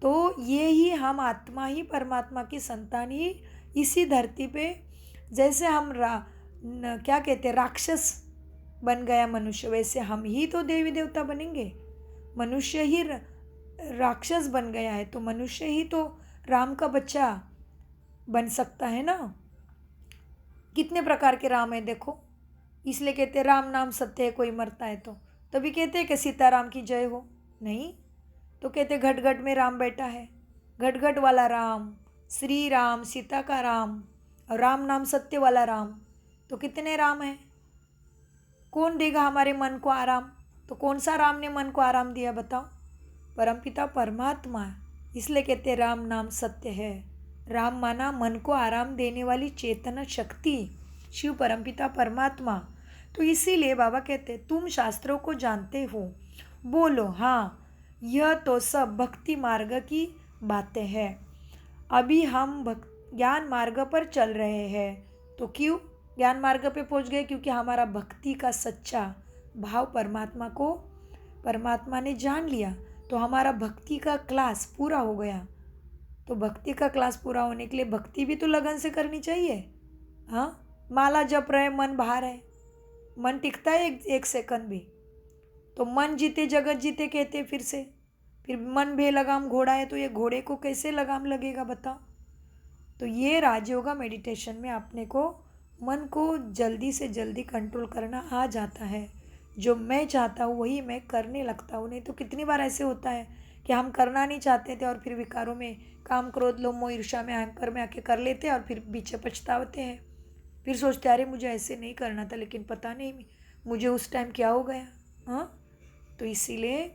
तो ये ही हम आत्मा ही परमात्मा की संतान ही इसी धरती पे, जैसे हम क्या कहते हैं, राक्षस बन गया मनुष्य, वैसे हम ही तो देवी देवता बनेंगे। मनुष्य ही राक्षस बन गया है तो मनुष्य ही तो राम का बच्चा बन सकता है ना। कितने प्रकार के राम है देखो, इसलिए कहते हैं राम नाम सत्य है, कोई मरता है तो तभी कहते हैं कि सीताराम की जय हो। नहीं, तो कहते घट घट में राम बैठा है, घट घट वाला राम, श्री राम, सीता का राम, और राम नाम सत्य वाला राम। तो कितने राम हैं? कौन देगा हमारे मन को आराम? तो कौन सा राम ने मन को आराम दिया बताओ? परमपिता परमात्मा। इसलिए कहते राम नाम सत्य है। राम माना मन को आराम देने वाली चेतना शक्ति, शिव परमपिता परमात्मा। तो इसीलिए बाबा कहते तुम शास्त्रों को जानते हो, बोलो हाँ, यह तो सब भक्ति मार्ग की बातें हैं। अभी हम ज्ञान मार्ग पर चल रहे हैं। तो क्यों ज्ञान मार्ग पे पहुंच गए? क्योंकि हमारा भक्ति का सच्चा भाव परमात्मा ने जान लिया, तो हमारा भक्ति का क्लास पूरा हो गया। तो भक्ति का क्लास पूरा होने के लिए भक्ति भी तो लगन से करनी चाहिए। हाँ, माला जप रहे, मन बाहर है, मन टिकता है एक सेकंड भी? तो मन जीते जगत जीते कहते फिर मन बेलगाम घोड़ा है, तो ये घोड़े को कैसे लगाम लगेगा बताओ? तो ये राजयोगा मेडिटेशन में अपने को मन को जल्दी से जल्दी कंट्रोल करना आ जाता है। जो मैं चाहता हूँ वही मैं करने लगता हूँ। नहीं तो कितनी बार ऐसे होता है कि हम करना नहीं चाहते थे और फिर विकारों में, काम क्रोध लोभ मोह ईर्ष्या में, अहंकार में आके कर लेते हैं और फिर पीछे पछताते हैं। फिर सोचते अरे मुझे ऐसे नहीं करना था, लेकिन पता नहीं मुझे उस टाइम क्या हो गया। हाँ, तो इसीलिए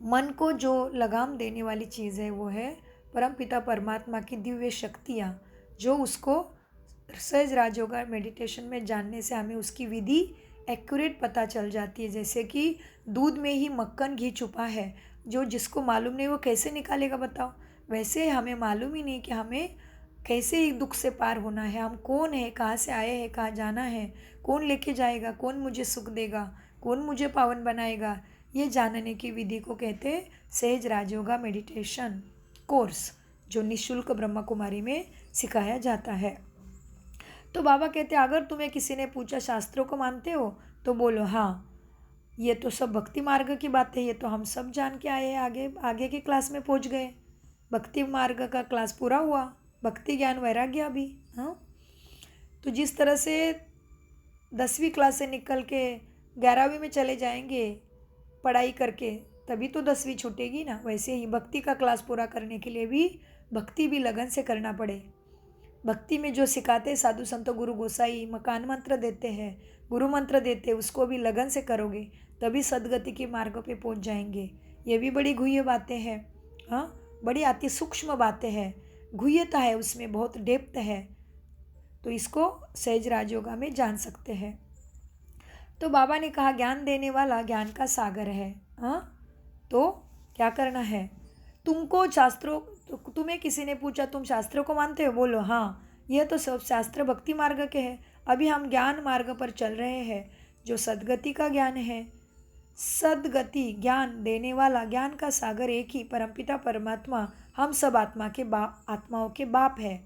मन को जो लगाम देने वाली चीज़ है वो है परमपिता परमात्मा की दिव्य शक्तियाँ, जो उसको सहज राजयोगा मेडिटेशन में जानने से हमें उसकी विधि एक्यूरेट पता चल जाती है। जैसे कि दूध में ही मक्खन घी छुपा है, जो जिसको मालूम नहीं वो कैसे निकालेगा बताओ? वैसे हमें मालूम ही नहीं कि हमें कैसे एक दुख से पार होना है, हम कौन है, कहाँ से आए हैं, कहाँ जाना है, कौन लेके जाएगा, कौन मुझे सुख देगा, कौन मुझे पावन बनाएगा, ये जानने की विधि को कहते हैं सहज राजयोगा मेडिटेशन कोर्स, जो निःशुल्क ब्रह्मा कुमारी में सिखाया जाता है। तो बाबा कहते हैं अगर तुम्हें किसी ने पूछा शास्त्रों को मानते हो, तो बोलो हाँ, ये तो सब भक्ति मार्ग की बात है, ये तो हम सब जान के आए हैं, आगे की क्लास में पहुंच गए। भक्ति मार्ग का क्लास पूरा हुआ, भक्ति ज्ञान वैराग्य भी। हाँ, तो जिस तरह से 10वीं क्लास से निकल के 11वीं में चले जाएंगे पढ़ाई करके, तभी तो 10वीं छूटेगी ना। वैसे ही भक्ति का क्लास पूरा करने के लिए भी भक्ति भी लगन से करना पड़े। भक्ति में जो सिखाते साधु संतो गुरु गोसाई मकान मंत्र देते हैं, गुरु मंत्र देते हैं, उसको भी लगन से करोगे तभी सदगति के मार्ग पे पहुंच जाएंगे। ये भी बड़ी गुह्य बातें हैं। हाँ, बड़ी अति सूक्ष्म बातें हैं, गुह्यता है उसमें, बहुत डेप्थ है। तो इसको सहज राजयोगा में जान सकते हैं। तो बाबा ने कहा ज्ञान देने वाला ज्ञान का सागर है। हाँ, तो क्या करना है तुमको? शास्त्रों, तुम्हें किसी ने पूछा तुम शास्त्रों को मानते हो, बोलो हाँ, यह तो सब शास्त्र भक्ति मार्ग के हैं। अभी हम ज्ञान मार्ग पर चल रहे हैं, जो सद्गति का ज्ञान है। सद्गति ज्ञान देने वाला ज्ञान का सागर एक ही परमपिता परमात्मा, हम सब आत्माओं के बाप है।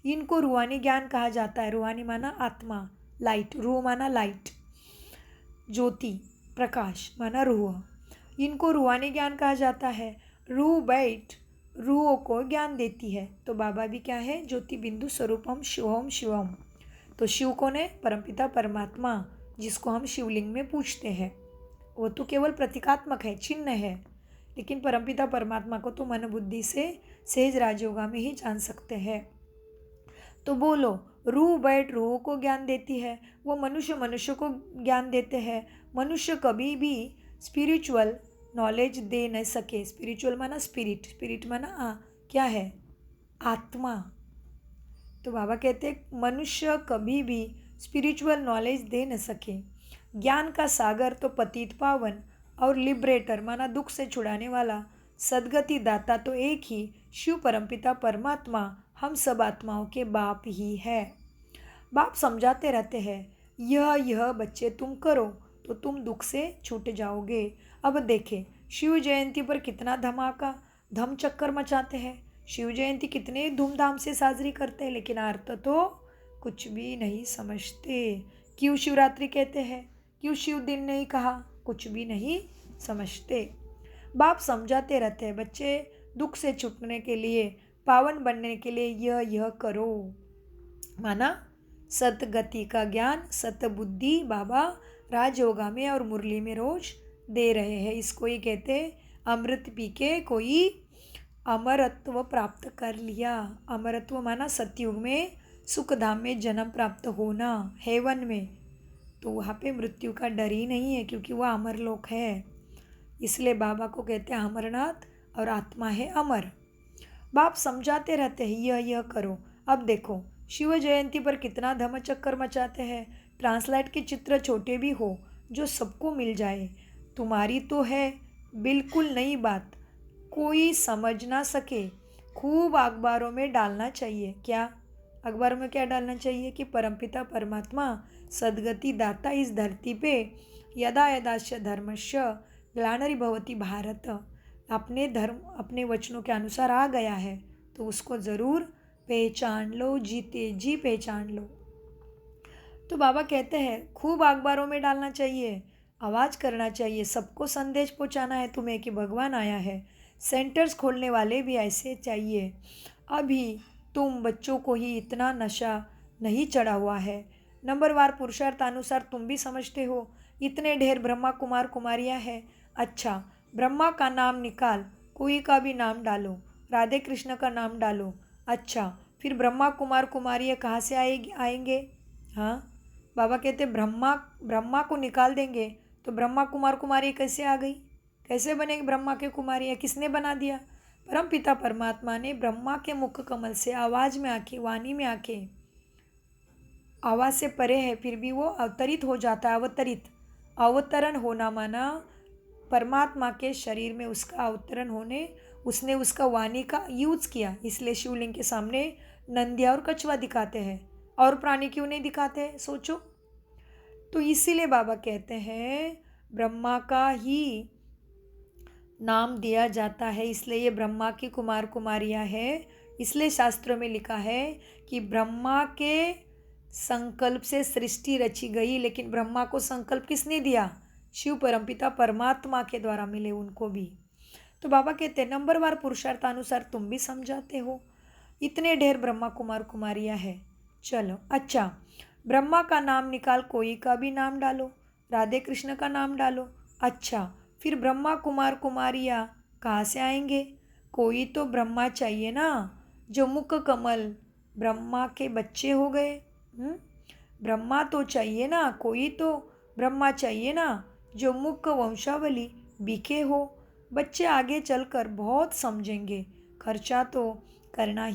इनको रूहानी ज्ञान कहा जाता है। रूहानी माना आत्मा, लाइट, रूह माना लाइट, ज्योति, प्रकाश माना रूह। इनको रूहानी ज्ञान कहा जाता है। रूह बैठ रूहों को ज्ञान देती है। तो बाबा भी क्या है? ज्योति बिंदु स्वरूपम शिवम शिवम। तो शिव कौन है? परमपिता परमात्मा, जिसको हम शिवलिंग में पूछते हैं। वो तो केवल प्रतीकात्मक है, चिन्ह है, लेकिन परमपिता परमात्मा को तो मन बुद्धि से सहज राजयोगा में ही जान सकते हैं। तो बोलो, रूह बैठ रूहों को ज्ञान देती है, वो मनुष्य को ज्ञान देते हैं। मनुष्य कभी भी स्पिरिचुअल नॉलेज दे नहीं सके। स्पिरिचुअल माना स्पिरिट, स्पिरिट माना क्या है? आत्मा। तो बाबा कहते हैं मनुष्य कभी भी स्पिरिचुअल नॉलेज दे न सके। ज्ञान का सागर तो पतित पावन और लिबरेटर माना दुख से छुड़ाने वाला सदगति दाता तो एक ही शिव परमपिता परमात्मा, हम सब आत्माओं के बाप ही है। बाप समझाते रहते हैं, यह बच्चे तुम करो तो तुम दुख से छूट जाओगे। अब देखें, शिव जयंती पर कितना धमाका धम चक्कर मचाते हैं। शिव जयंती कितने धूमधाम से साजरी करते हैं, लेकिन अर्थ तो कुछ भी नहीं समझते। क्यों शिवरात्रि कहते हैं, क्यों शिव दिन नहीं कहा, कुछ भी नहीं समझते। बाप समझाते रहते हैं, बच्चे दुख से छूटने के लिए, पावन बनने के लिए यह करो। माना सतगति का ज्ञान, सतबुद्धि बाबा राजयोगा में और मुरली में रोज दे रहे हैं। इसको ही कहते अमृत पी के कोई अमरत्व प्राप्त कर लिया। अमरत्व माना सतयुग में सुखधाम में जन्म प्राप्त होना, हेवन में। तो वहाँ पे मृत्यु का डर ही नहीं है, क्योंकि वह अमर लोक है। इसलिए बाबा को कहते हैं अमरनाथ, और आत्मा है अमर। बाप समझाते रहते हैं, यह करो। अब देखो, शिव जयंती पर कितना धमचक्कर मचाते हैं। ट्रांसलेट के चित्र छोटे भी हो, जो सबको मिल जाए। तुम्हारी तो है बिल्कुल नई बात, कोई समझ ना सके। खूब अखबारों में डालना चाहिए। क्या अखबारों में क्या डालना चाहिए कि परमपिता परमात्मा सद्गति दाता इस धरती पे यदा यदाश्य धर्मस्य ग्लानिर्भवति भारत अपने वचनों के अनुसार आ गया है, तो उसको ज़रूर पहचान लो, जीते जी पहचान लो। तो बाबा कहते हैं खूब अखबारों में डालना चाहिए, आवाज़ करना चाहिए, सबको संदेश पहुंचाना है तुम्हें कि भगवान आया है। सेंटर्स खोलने वाले भी ऐसे चाहिए। अभी तुम बच्चों को ही इतना नशा नहीं चढ़ा हुआ है। नंबरवार पुरुषार्थ अनुसार तुम भी समझते हो, इतने ढेर ब्रह्मा कुमार कुमारियाँ हैं। अच्छा, ब्रह्मा का नाम निकाल, कोई का भी नाम डालो, राधे कृष्ण का नाम डालो। अच्छा, फिर ब्रह्मा कुमार कुमारियाँ कहाँ से आएंगे? हाँ, बाबा कहते ब्रह्मा को निकाल देंगे तो ब्रह्मा कुमार कुमारी कैसे आ गई? कैसे बनेगी ब्रह्मा के कुमारियाँ? किसने बना दिया? परम पिता परमात्मा ने ब्रह्मा के मुख कमल से आवाज़ में आके, वाणी में आके, आवाज़ से परे है फिर भी वो अवतरित हो जाता है। अवतरण होना माना परमात्मा के शरीर में उसका अवतरण होने, उसने उसका वाणी का यूज़ किया। इसलिए शिवलिंग के सामने नंदिया और कछुआ दिखाते हैं, और प्राणी क्यों नहीं दिखाते हैं? सोचो। तो इसीलिए बाबा कहते हैं ब्रह्मा का ही नाम दिया जाता है, इसलिए ये ब्रह्मा की कुमार कुमारियाँ है। इसलिए शास्त्रों में लिखा है कि ब्रह्मा के संकल्प से सृष्टि रची गई, लेकिन ब्रह्मा को संकल्प किसने दिया? शिव परमपिता परमात्मा के द्वारा मिले उनको भी। तो बाबा कहते हैं नंबरवार पुरुषार्थानुसार तुम भी समझाते हो, इतने ढेर ब्रह्मा कुमार कुमारियाँ है। चलो अच्छा, ब्रह्मा का नाम निकाल, कोई का भी नाम डालो, राधे कृष्ण का नाम डालो। अच्छा, फिर ब्रह्मा कुमार कुमारियाँ कहाँ से आएंगे? कोई तो ब्रह्मा चाहिए ना, जो मुख कमल ब्रह्मा के बच्चे हो गए। ब्रह्मा तो चाहिए ना, कोई तो ब्रह्मा चाहिए ना, जो मुख वंशावली बीके हो। बच्चे आगे चलकर बहुत समझेंगे, खर्चा तो करना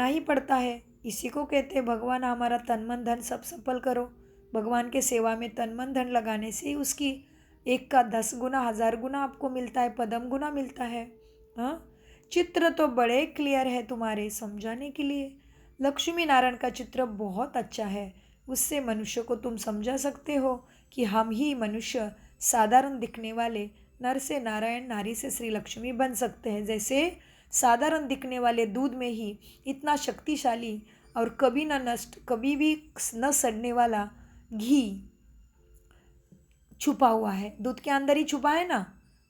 ही पड़ता है। इसी को कहते हैं भगवान हमारा तन मन धन सब सफल करो। भगवान के सेवा में तन मन धन लगाने से ही उसकी 1 का 10 गुना 1000 गुना आपको मिलता है, पदम गुना मिलता है। हाँ, चित्र तो बड़े क्लियर है तुम्हारे समझाने के लिए। लक्ष्मी नारायण का चित्र बहुत अच्छा है, उससे मनुष्य को तुम समझा सकते हो कि हम ही मनुष्य साधारण दिखने वाले नर से नारायण, नारी से श्री लक्ष्मी बन सकते हैं। जैसे साधारण दिखने वाले दूध में ही इतना शक्तिशाली और कभी न नष्ट, कभी भी न सड़ने वाला घी छुपा हुआ है, दूध के अंदर ही छुपा है ना,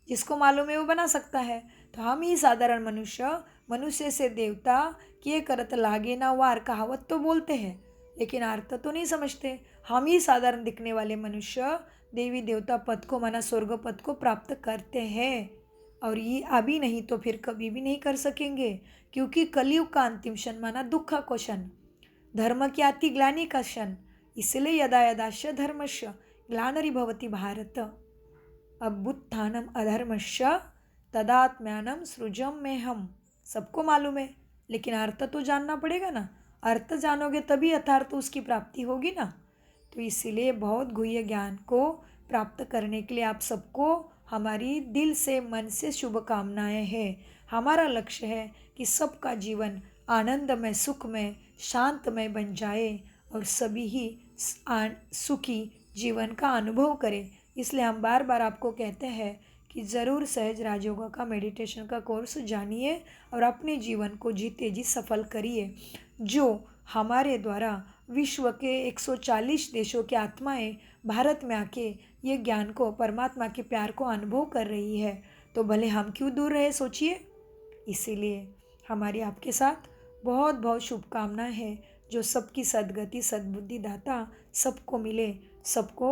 जिसको मालूम है वो बना सकता है। तो हम ही साधारण मनुष्य से देवता किए करत लागे ना वार, कहावत तो बोलते हैं, लेकिन अर्थ तो नहीं समझते। हम ही साधारण दिखने वाले मनुष्य देवी देवता पद को माना स्वर्ग पद को प्राप्त करते हैं, और ये अभी नहीं तो फिर कभी भी नहीं कर सकेंगे, क्योंकि कलयुग का अंतिम क्षण माना दुख का क्षण, धर्म की अति ग्लानि का क्षण। इसलिए यदा यदाश्य धर्मस्य ग्लानिर्भवति भारत अभ्युत्थानम अधर्मस्य तदात्म्यानम सृजम में हम। सबको मालूम है, लेकिन अर्थ तो जानना पड़ेगा ना। अर्थ जानोगे तभी यथार्थ उसकी प्राप्ति होगी ना। तो इसीलिए बहुत गुह्य ज्ञान को प्राप्त करने के लिए आप सबको हमारी दिल से मन से शुभकामनाएं हैं। हमारा लक्ष्य है कि सबका जीवन आनंदमय, सुखमय, शांतमय बन जाए और सभी ही सुखी जीवन का अनुभव करें। इसलिए हम बार बार आपको कहते हैं कि ज़रूर सहज राजयोगा का मेडिटेशन का कोर्स जानिए और अपने जीवन को जीते जी सफल करिए। जो हमारे द्वारा विश्व के 140 देशों की आत्माएं भारत में आके ये ज्ञान को, परमात्मा के प्यार को अनुभव कर रही है, तो भले हम क्यों दूर रहे, सोचिए। इसीलिए हमारी आपके साथ बहुत बहुत शुभकामनाएं हैं। जो सबकी सद्गति सद्बुद्धि दाता सबको मिले, सबको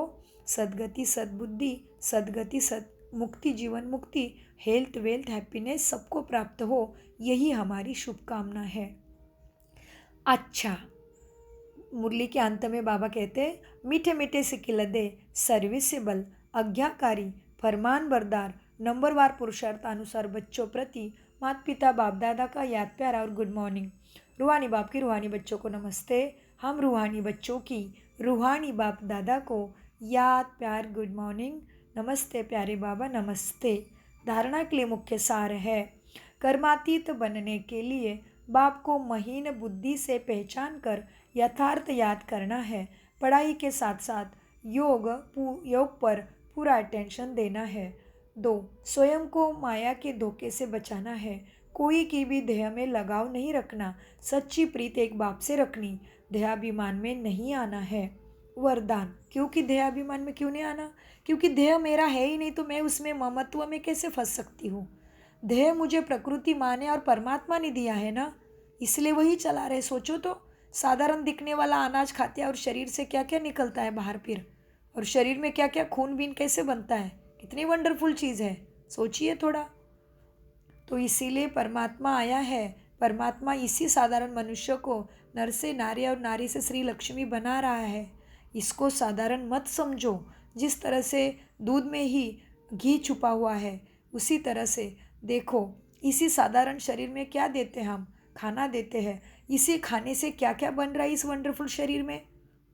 सद्गति सद्बुद्धि सद्गति मुक्ति, जीवन मुक्ति, हेल्थ वेल्थ हैप्पीनेस सबको प्राप्त हो, यही हमारी शुभकामना है। अच्छा, मुरली के अंत में बाबा कहते हैं, मीठे मीठे से खिलदे सर्विसेबल, आज्ञाकारी, फरमान बरदार, नंबरवार पुरुषार्थानुसार बच्चों प्रति माता पिता बाप दादा का याद प्यार और गुड मॉर्निंग। रूहानी बाप की रूहानी बच्चों को नमस्ते। हम रूहानी बच्चों की रूहानी बाप दादा को याद प्यार गुड मॉर्निंग, नमस्ते प्यारे बाबा, नमस्ते। धारणा के लिए मुख्य सार है, कर्मातीत बनने के लिए बाप को महीन बुद्धि से पहचान कर यथार्थ याद करना है। पढ़ाई के साथ साथ योग पर पूरा अटेंशन देना है। 2, स्वयं को माया के धोखे से बचाना है। कोई की भी देह में लगाव नहीं रखना, सच्ची प्रीत एक बाप से रखनी, देहाभिमान में नहीं आना है। वरदान, क्योंकि देहाभिमान में क्यों नहीं आना? क्योंकि देह मेरा है ही नहीं, तो मैं उसमें ममत्व में कैसे फंस सकती हूँ? देह मुझे प्रकृति माँ ने और परमात्मा ने दिया है ना, इसलिए वही चला रहे। सोचो तो, साधारण दिखने वाला अनाज खाते हैं और शरीर से क्या क्या निकलता है बाहर फिर, और शरीर में क्या क्या खून बीन कैसे बनता है, कितनी वंडरफुल चीज़ है, सोचिए थोड़ा। तो इसीलिए परमात्मा आया है। परमात्मा इसी साधारण मनुष्य को नर से नारी और नारी से श्री लक्ष्मी बना रहा है। इसको साधारण मत समझो। जिस तरह से दूध में ही घी छुपा हुआ है, उसी तरह से देखो, इसी साधारण शरीर में क्या देते हैं हम? खाना देते हैं। इसी खाने से क्या क्या बन रहा है इस वंडरफुल शरीर में?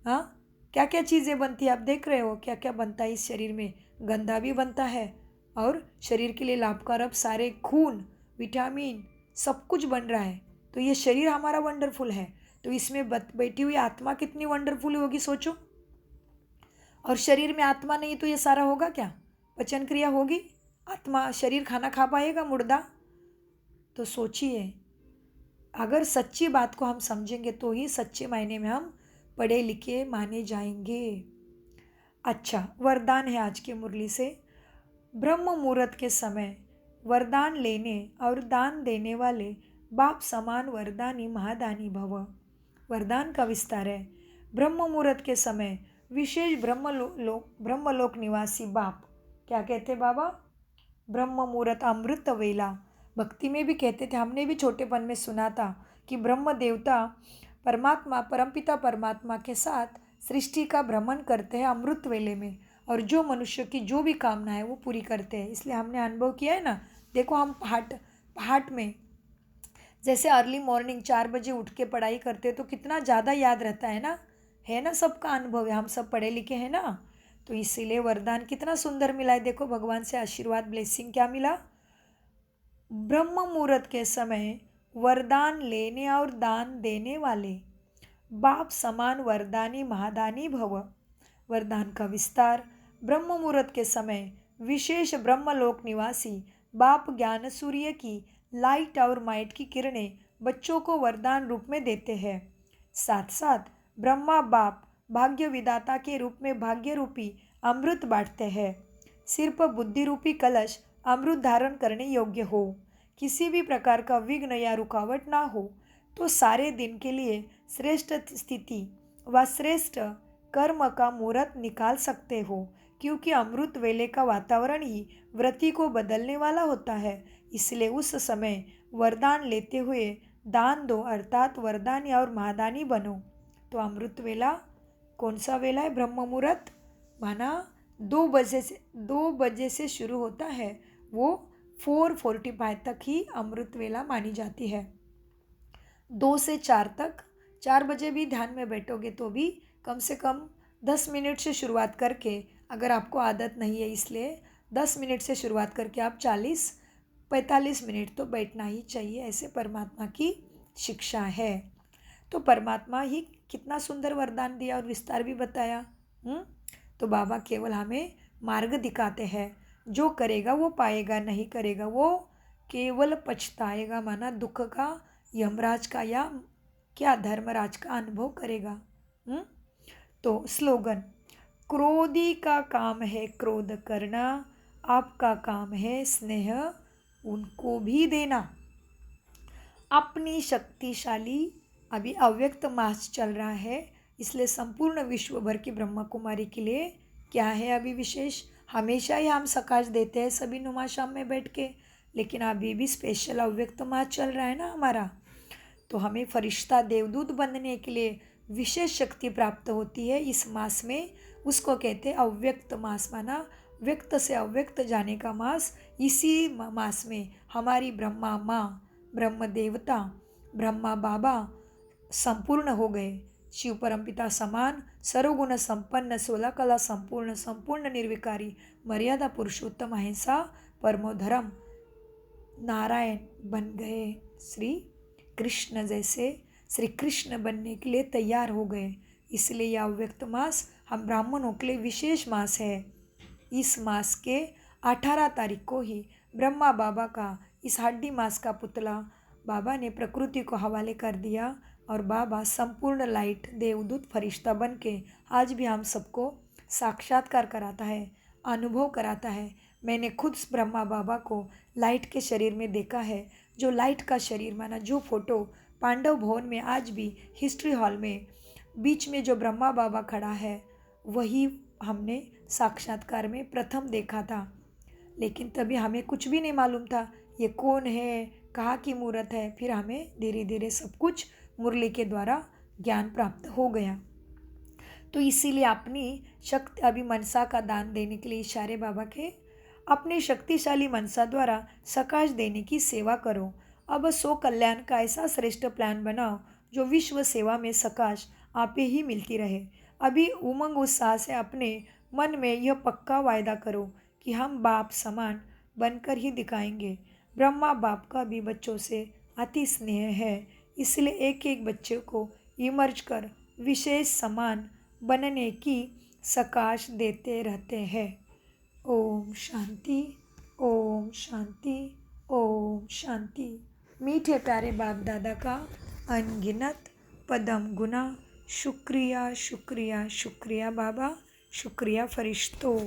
हाँ, क्या क्या चीज़ें बनती है, आप देख रहे हो क्या क्या बनता है इस शरीर में। गंदा भी बनता है और शरीर के लिए लाभकारक सारे खून, विटामिन, सब कुछ बन रहा है। तो ये शरीर हमारा वंडरफुल है, तो इसमें बैठी हुई आत्मा कितनी वंडरफुल होगी, सोचो। और शरीर में आत्मा नहीं तो ये सारा होगा क्या? पचन क्रिया होगी? आत्मा शरीर खाना खा पाएगा मुर्दा? तो सोचिए, अगर सच्ची बात को हम समझेंगे तो ही सच्चे मायने में हम पढ़े लिखे माने जाएंगे। अच्छा, वरदान है आज की मुरली से। ब्रह्म मुहूर्त के समय वरदान लेने और दान देने वाले बाप समान वरदानी महादानी भव। वरदान का विस्तार है। ब्रह्म मुहूर्त के समय विशेष ब्रह्मलोक निवासी बाप, क्या कहते बाबा? ब्रह्म मुहूर्त अमृत वेला। भक्ति में भी कहते थे, हमने भी छोटेपन में सुना था कि ब्रह्म देवता परमात्मा, परमपिता परमात्मा के साथ सृष्टि का भ्रमण करते हैं अमृत वेले में, और जो मनुष्य की जो भी कामना है वो पूरी करते हैं। इसलिए हमने अनुभव किया है ना। देखो, हम पहाट में जैसे अर्ली मॉर्निंग 4 बजे उठ के पढ़ाई करते तो कितना ज़्यादा याद रहता है ना। है ना, सबका अनुभव है, हम सब पढ़े लिखे हैं ना। तो इसीलिए वरदान कितना सुंदर मिला है। देखो, भगवान से आशीर्वाद, ब्लेसिंग क्या मिला? ब्रह्म मुहूर्त के समय वरदान लेने और दान देने वाले बाप समान वरदानी महादानी भव। वरदान का विस्तार। ब्रह्म मुहूर्त के समय विशेष ब्रह्मलोक निवासी बाप ज्ञान सूर्य की लाइट और माइट की किरणें बच्चों को वरदान रूप में देते हैं। साथ साथ ब्रह्मा बाप भाग्य विदाता के रूप में भाग्य रूपी अमृत बांटते हैं। सिर पर बुद्धि रूपी कलश अमृत धारण करने योग्य हो, किसी भी प्रकार का विघ्न या रुकावट ना हो, तो सारे दिन के लिए श्रेष्ठ स्थिति व श्रेष्ठ कर्म का मुहूर्त निकाल सकते हो, क्योंकि अमृत वेले का वातावरण ही व्रति को बदलने वाला होता है। इसलिए उस समय वरदान लेते हुए दान दो, अर्थात वरदानी और महादानी बनो। तो अमृत वेला कौन सा वेला है? ब्रह्म मुहूर्त, माना 2 बजे से शुरू होता है, वो 4:45 तक ही अमृत वेला मानी जाती है। 2 से 4 तक, 4 बजे भी ध्यान में बैठोगे तो भी कम से कम 10 मिनट से शुरुआत करके, अगर आपको आदत नहीं है इसलिए 10 मिनट से शुरुआत करके आप 40 45 मिनट तो बैठना ही चाहिए, ऐसे परमात्मा की शिक्षा है। तो परमात्मा ही कितना सुंदर वरदान दिया और विस्तार भी बताया। तो बाबा केवल हमें मार्ग दिखाते हैं, जो करेगा वो पाएगा, नहीं करेगा वो केवल पछताएगा, माना दुख का, यमराज का या क्या धर्मराज का अनुभव करेगा। तो स्लोगन, क्रोधी का काम है क्रोध करना, आपका काम है स्नेह उनको भी देना। अपनी शक्तिशाली, अभी अव्यक्त मास चल रहा है, इसलिए संपूर्ण विश्व भर की ब्रह्मा कुमारी के लिए क्या है अभी विशेष। हमेशा ही हम सकाश देते हैं सभी नुमा शाम में बैठ के, लेकिन अभी भी स्पेशल अव्यक्त मास चल रहा है ना हमारा। तो हमें फरिश्ता देवदूत बनने के लिए विशेष शक्ति प्राप्त होती है इस मास में। उसको कहते हैं अव्यक्त मास, माना व्यक्त से अव्यक्त जाने का मास। इसी मास में हमारी ब्रह्मा माँ, ब्रह्म देवता, ब्रह्मा बाबा संपूर्ण हो गए। शिव परमपिता समान, सर्वगुण संपन्न, 16 कला संपूर्ण, संपूर्ण निर्विकारी, मर्यादा पुरुषोत्तम, अहिंसा परमो धर्म नारायण बन गए। श्री कृष्ण जैसे श्री कृष्ण बनने के लिए तैयार हो गए। इसलिए यह अव्यक्त मास हम ब्राह्मणों के लिए विशेष मास है। इस मास के 18 तारीख को ही ब्रह्मा बाबा का इस हड्डी मास का पुतला बाबा ने प्रकृति को हवाले कर दिया और बाबा संपूर्ण लाइट देवदूत फरिश्ता बन के आज भी हम सबको साक्षात्कार कराता है, अनुभव कराता है। मैंने खुद ब्रह्मा बाबा को लाइट के शरीर में देखा है, जो लाइट का शरीर, माना जो फोटो पांडव भवन में आज भी हिस्ट्री हॉल में बीच में जो ब्रह्मा बाबा खड़ा है, वही हमने साक्षात्कार में प्रथम देखा था। लेकिन तभी हमें कुछ भी नहीं मालूम था ये कौन है, कहाँ की मूर्त है। फिर हमें धीरे धीरे सब कुछ मुरली के द्वारा ज्ञान प्राप्त हो गया। तो इसीलिए अपनी शक्ति, अभी मनसा का दान देने के लिए इशारे बाबा के, अपनी शक्तिशाली मनसा द्वारा सकाश देने की सेवा करो। अब 100 कल्याण का ऐसा श्रेष्ठ प्लान बनाओ जो विश्व सेवा में सकाश आपे ही मिलती रहे। अभी उमंग उत्साह से अपने मन में यह पक्का वायदा करो कि हम बाप समान बनकर ही दिखाएंगे। ब्रह्मा बाप का भी बच्चों से अति स्नेह है, इसलिए एक एक बच्चे को इमर्ज कर विशेष समान बनने की सकाश देते रहते हैं। ओम शांति, ओम शांति, ओम शांति। मीठे प्यारे बाप दादा का अनगिनत पदम गुना शुक्रिया, शुक्रिया, शुक्रिया बाबा, शुक्रिया फरिश्तों।